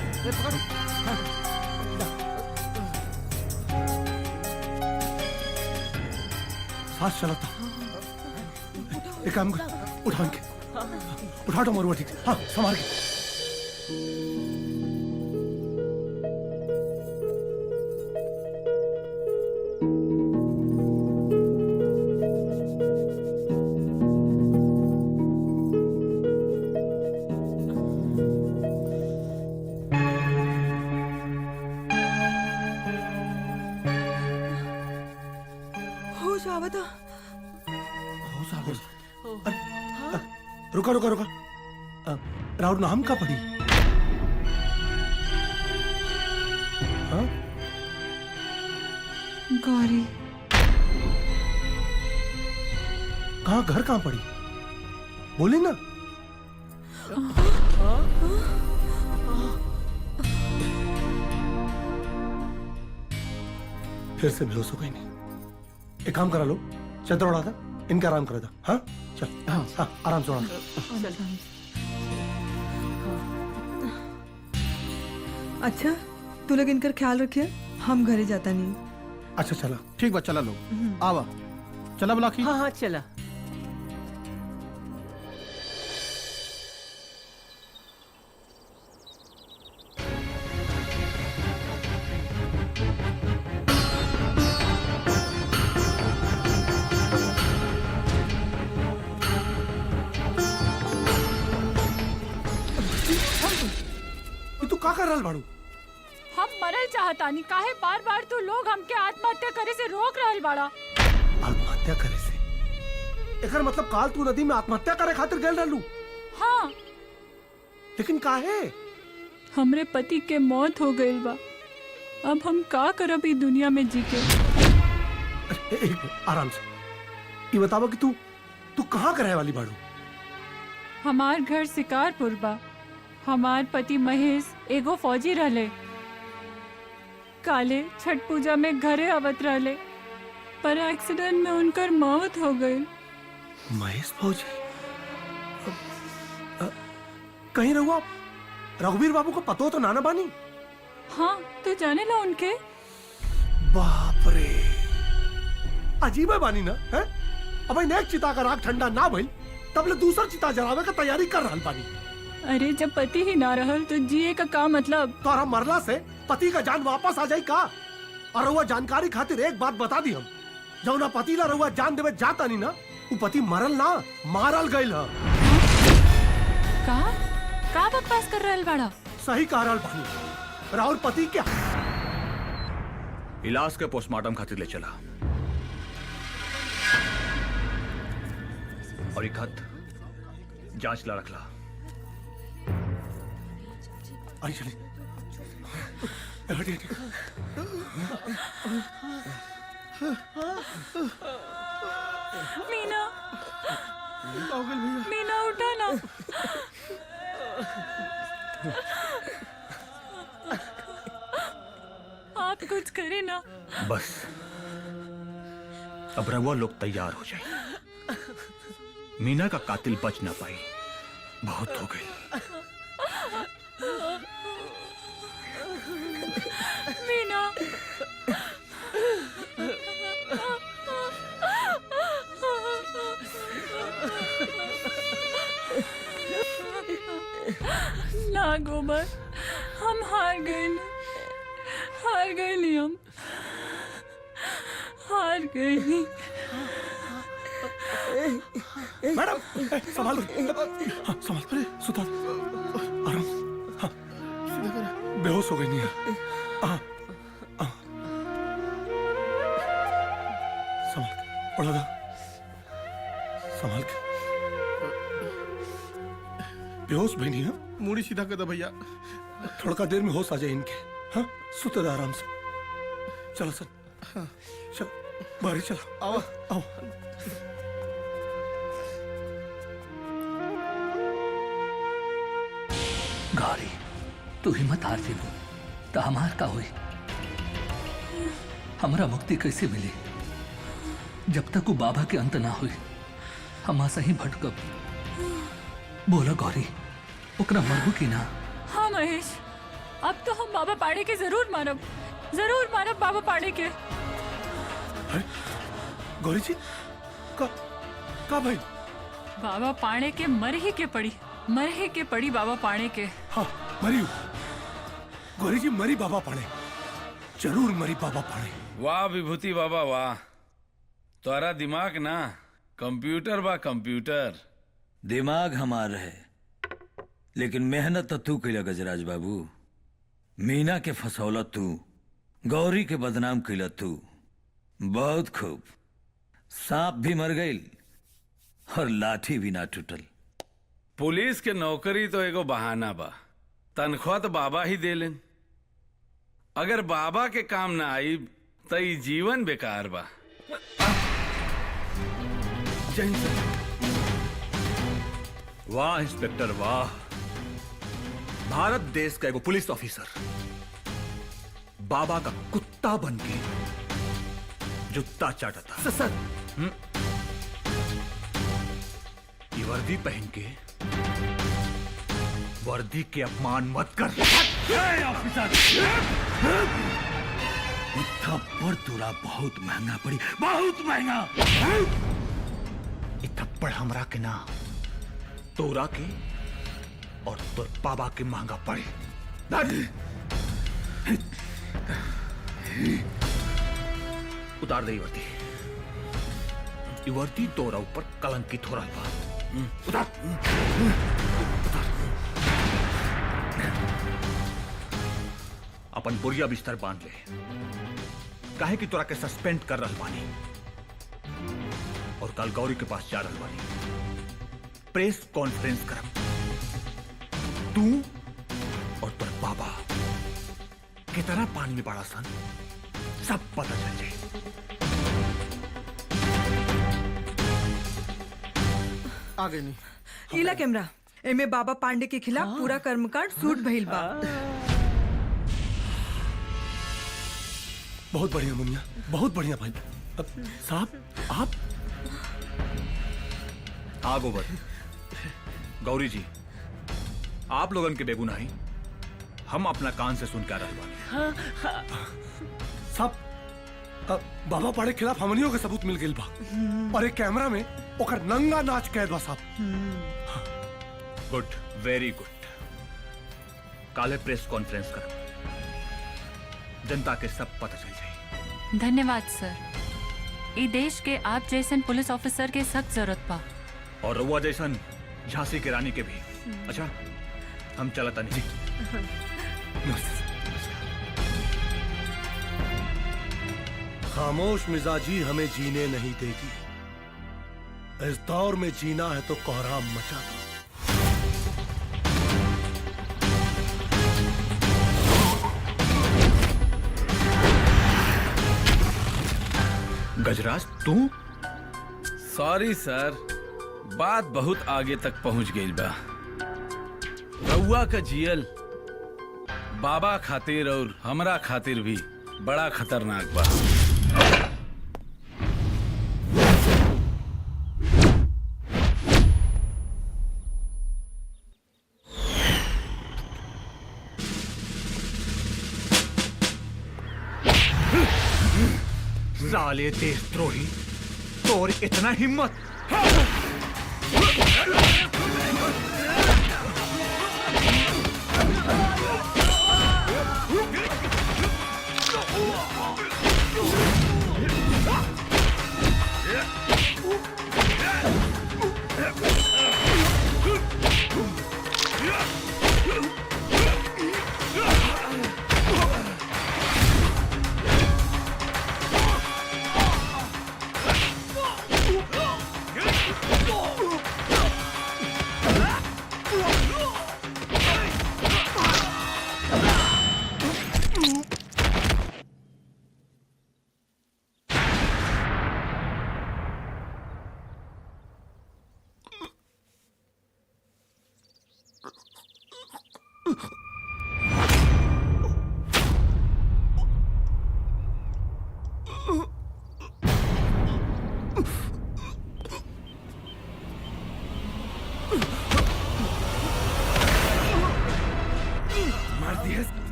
सांस चलाता, एक काम कर, उठा के उठा दो मरुआ। ठीक है, हाँ संभाल के। होश आवता। रुका रुका रुका, राउर नाम का पड़ी? हाँ? गौरी। कहाँ, घर कहाँ पड़ी? बोली ना। फिर से बेहोश हो गई नहीं। एक काम करा लो, चदर उड़ा था, इनका आराम करा था। हाँ चल, हाँ आराम से उड़ा। अच्छा, तू लोग इनकर ख्याल रखिए, हम घरे जाता नहीं। अच्छा चला, ठीक बा, चला लोग आवा, चला बुलाकी। हाँ हाँ चला। तू का कर रहल बाड़ू? हम मरल चाहतानी, काहे बार बार तू लोग हमके आत्महत्या करे से रोक रहल बाड़ा? आत्महत्या करे से? एकर मतलब काल तू नदी में आत्महत्या करे खातिर गेल रहलू? हाँ। लेकिन काहे? हमरे पति के मौत हो गई बा, अब हम का करब ई दुनिया में जी के? आराम से ये बतावा कि तू कहाँ करे वाली बाड़ू? हमार घर शिकारपुर बा। हमार पति महेश एगो फौजी रहले। काले छठ पूजा में घरे आवत रहले, पर एक्सीडेंट में उनकर मौत हो गई। महेश फौजी? कहीं रहुआ रघुवीर बाबू को पतो तो नाना बानी? हाँ, तू जाने ला उनके? बाप रे, अजीब है बानी ना है? अब एक चिता का राग ठंडा ना भइल, तब ले दूसरा चिता जलावे का तैयारी कर रहल बानी। अरे जब पति ही ना रहल तो जिए का का मतलब? तोरा मरला से पति का जान वापस आ जाई का? और रहुआ जानकारी खातिर एक बात बता दी हम, जौना पति ला रहुआ जान देवे जाता नहीं ना, वो पति मरल ना मारल गइल ह। का बकवास कर रहल बाड़ा? सही कह रहल बानी। राहुल पति क्या इलाज के पोस्टमार्टम खातिर ले चला, और एक खत जांच ला रखला। आई चली। मीना, मीना उठा ना। आप कुछ करे ना। बस अब रवा लोग तैयार हो जाए। मीना का कातिल बच ना पाई, बहुत हो गई। मीना, ना गोबर, हम हार गए नहीं, हम हार गए नहीं। मैडम संभाल, हाँ, संभाल, अरे सुधा, आराम, हाँ, बेहोश हो गई नहीं है। हाँ, हाँ, संभाल के, पड़ा था, संभाल के, बेहोश भी नहीं है। मूड़ी सीधा कर दो भैया। थोड़ा देर में होश आ जाए इनके। हाँ, सुते रहो आराम से। चलो सर, हाँ, चलो बाहर चलो, आओ आओ। गौरी, तू हिम्मत हार जेबू तो हमार का हुई? हमरा मुक्ति कैसे मिली? जब तक वो बाबा के अंत ना हुई हम आशा ही भटकब। बोलो गौरी, ओकरा मरबू की ना? हाँ महेश, अब तो हम बाबा पाड़े के जरूर मानब बाबा पाड़े के। गौरी जी, का भाई? बाबा पाड़े के मर ही के पड़ी बाबा पाड़े के। हाँ, मरी गौरी जी, मरी बाबा पाड़े, जरूर मरी बाबा पाड़े। वाह विभूति बाबा वाह, तोरा दिमाग ना कंप्यूटर बा कंप्यूटर। दिमाग हमार है, लेकिन मेहनत तो तू कैला गजराज बाबू। मीना के फसौला तू, गौरी के बदनाम कैला तू। बहुत खूब, सांप भी मर गई और लाठी भी ना टूटल। पुलिस के नौकरी तो एगो बहाना बा, तनख्वाह तो बाबा ही देलन। अगर बाबा के काम ना आई तो ई जीवन बेकार बा। वाह इंस्पेक्टर वाह, भारत देश का एगो पुलिस ऑफिसर बाबा का कुत्ता बन के जुत्ता चाटता। सर, ये वर्दी पहन के वर्दी के अपमान मत कर। ऑफिसर, थप्पड़ तुरा बहुत महंगा पड़ी, बहुत महंगा। ये थप्पड़ हमरा के ना, तोरा के और तोर बाबा के महंगा पड़े। उतार दे वर्दी, ये वर्दी तोरा ऊपर कलंकित हो रहा बा। उतार। अपन बुरिया बिस्तर बांध ले, काहे कि तोरा के सस्पेंड कर रहल बानी और कल गौरी के पास जा रहल बानी। प्रेस कॉन्फ्रेंस करब, तू और तोर बाबा कितना पानी में पड़ा सन सब पता चल जाए। आगे नहीं इला कैमरा एमे बाबा पांडे के खिलाफ पूरा कर्मकांड सूट भइल बा। बहुत बढ़िया मुनिया, बहुत बढ़िया भाई। अब साहब आप गोबर, गौरी जी, आप लोगन के बेगुनाही हम अपना कान से सुन के आ रहे बानी। साहब, बाबा पाड़े खिलाफ हमनियों के सबूत मिल गइल बा और एक कैमरा में ओकर नंगा नाच कैद बा साहब। Good, very good. काले प्रेस कॉन्फ्रेंस कर, जनता के सब पता चल जाए। धन्यवाद सर, ई देश के आप जैसन पुलिस ऑफिसर के सख्त जरूरत बा। और रउआ जैसन झांसी के रानी के भी। अच्छा, हम चलता नहीं। खामोश मिजाजी हमें जीने नहीं देगी। इस दौर में जीना है तो कोहराम मचा दो। गजराज तू? सॉरी सर, बात बहुत आगे तक पहुंच गई बा। रउआ का जियल बाबा खातिर और हमरा खातिर भी बड़ा खतरनाक बा। साले देशद्रोही, तोर इतना हिम्मत?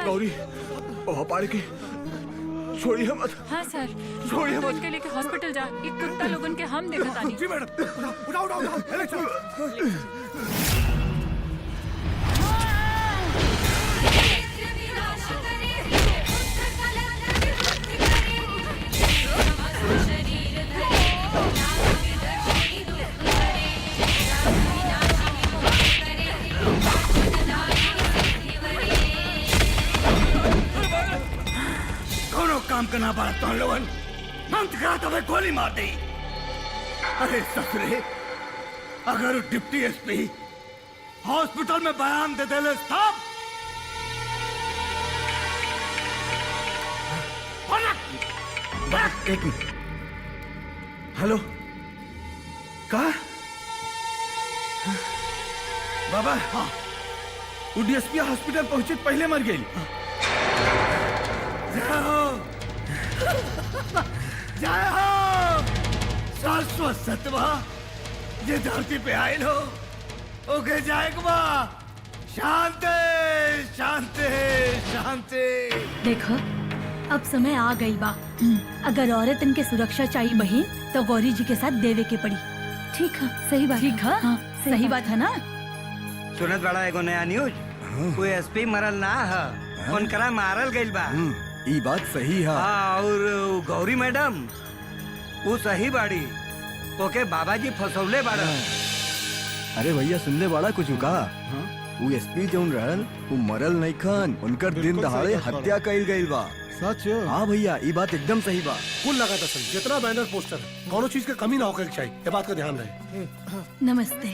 गौरी, पाड़ी की छोड़िए मत। हाँ सर, छोड़िए मत। इनके लेके हॉस्पिटल जा। ये कुत्ता लोगन के हम देखा तानी। जी मैडम। उठाओ उठाओ उठाओ, ले चलो। काम करना पड़ा तो लोगन अंत करा तो गोली मार दी। अरे ससुरे, अगर डिप्टी एसपी हॉस्पिटल में बयान दे दे तब एक मिनट। हेलो, कहा बाबा? हाँ, वो डीएसपी हॉस्पिटल पहुंचे पहले मर गई। जय हो शाश्वत सतवा ये धरती पे आए हो। ओके जाएगा। शांति शांति शांति। देखो, अब समय आ गई बा। अगर औरत इनके सुरक्षा चाहिए बहन, तो गौरी जी के साथ देवे के पड़ी। ठीक है, सही बात। ठीक है, हाँ, सही बात है ना? सुनत बड़ा एगो नया न्यूज। कोई एसपी मरल ना है, उनकरा मारल गइल बा। ई बात सही है। हाँ, और गौरी मैडम वो सही बाड़ी। ओके बाबा जी फसौले बाड़ा। अरे भैया सुन ले बड़ा कुछ का। वो एसपी जौन रहल वो मरल नहीं खन, उनकर दिन दहाड़े हत्या कइल गइल बा। सच? हाँ भैया, ये बात एकदम सही बा। कुल लगा था सही। जितना बैनर पोस्टर कोनो चीज का कमी ना होकर चाहिए, ये बात का ध्यान रहे। नमस्ते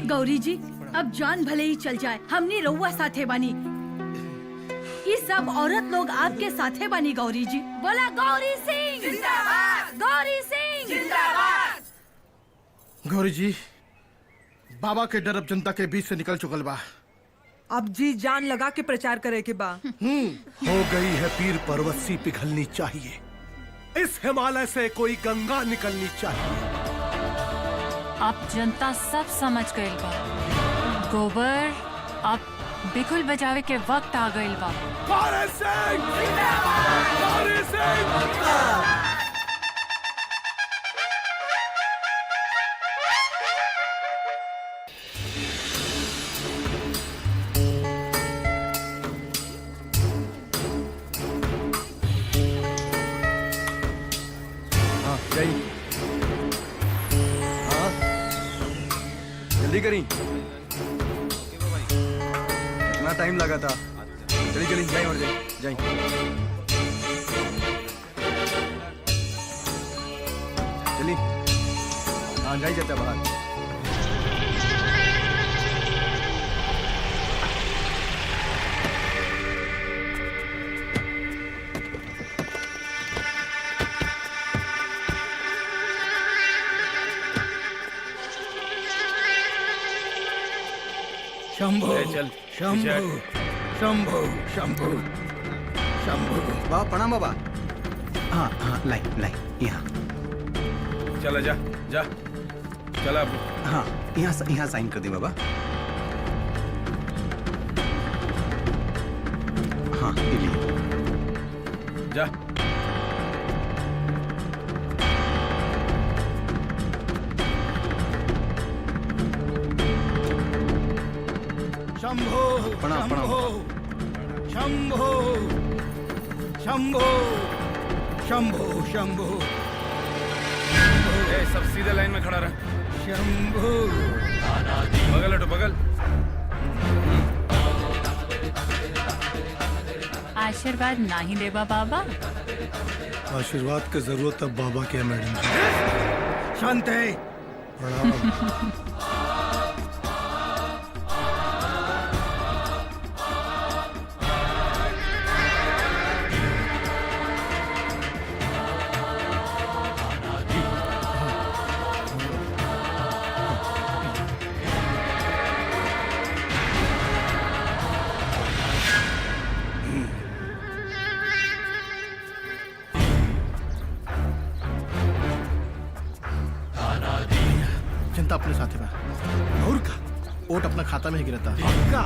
गौरी जी। अब जान भले ही चल जाए, हमने रउआ साथे बानी। ये सब औरत लोग आपके साथे बानी गौरी जी। बोला गौरी सिंह जिंदाबाद, गौरी सिंह जिंदाबाद। गौरी जी, बाबा के डर अब जनता के बीच से निकल चुकल बा। अब जी जान लगा के प्रचार करे के बा। हो गई है पीर पर्वती पिघलनी चाहिए। इस हिमालय से कोई गंगा निकलनी चाहिए। अब जनता सब समझ गइल बा। गोबर अब बिगुल बजावे के वक्त आ गइल बा। गौरी सिंह जिंदाबाद, गौरी सिंह जिंदाबाद। जल्दी करी। कितना टाइम लगा था? जल्दी जल्दी जाए और जाए जाए। चलिए। हाँ जाए जाता बाहर। शंभो ले चल शंभो शंभो शंभो शंभो। बाबा प्रणाम बाबा। हाँ हाँ लाई लाई यहाँ। चला जा जा चला अब। हाँ यहाँ साइन कर दे बाबा। हाँ ये लिए। जा शंभो प्रणाम प्रणाम। शंभो शंभो शंभो शंभो। ए, सब सीधे लाइन में खड़ा रह। शंभो बगल हटो बगल। आशीर्वाद नहीं देबा बाबा। आशीर्वाद की जरूरत अब बाबा के है मैडम जी। शांत है। प्रणाम। जनता अपने साथ में और का वोट अपना खाता में ही गिरता का।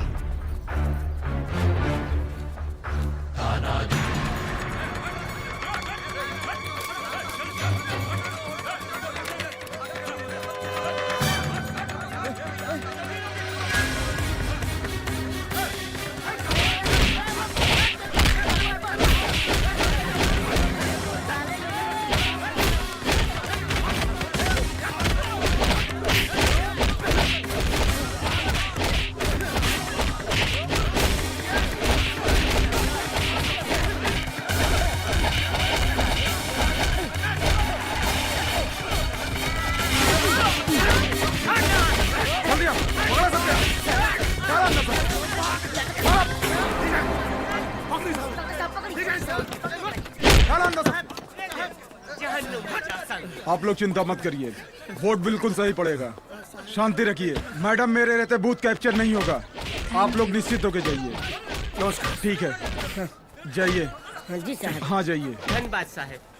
आप लोग चिंता मत करिए, वोट बिल्कुल सही पड़ेगा। शांति रखिए, मैडम मेरे रहते बूथ कैप्चर नहीं होगा। आप लोग निश्चित होके जाइए। नमस्कार। ठीक है जाइए। जी साहब। हाँ जाइए। धन्यवाद साहब।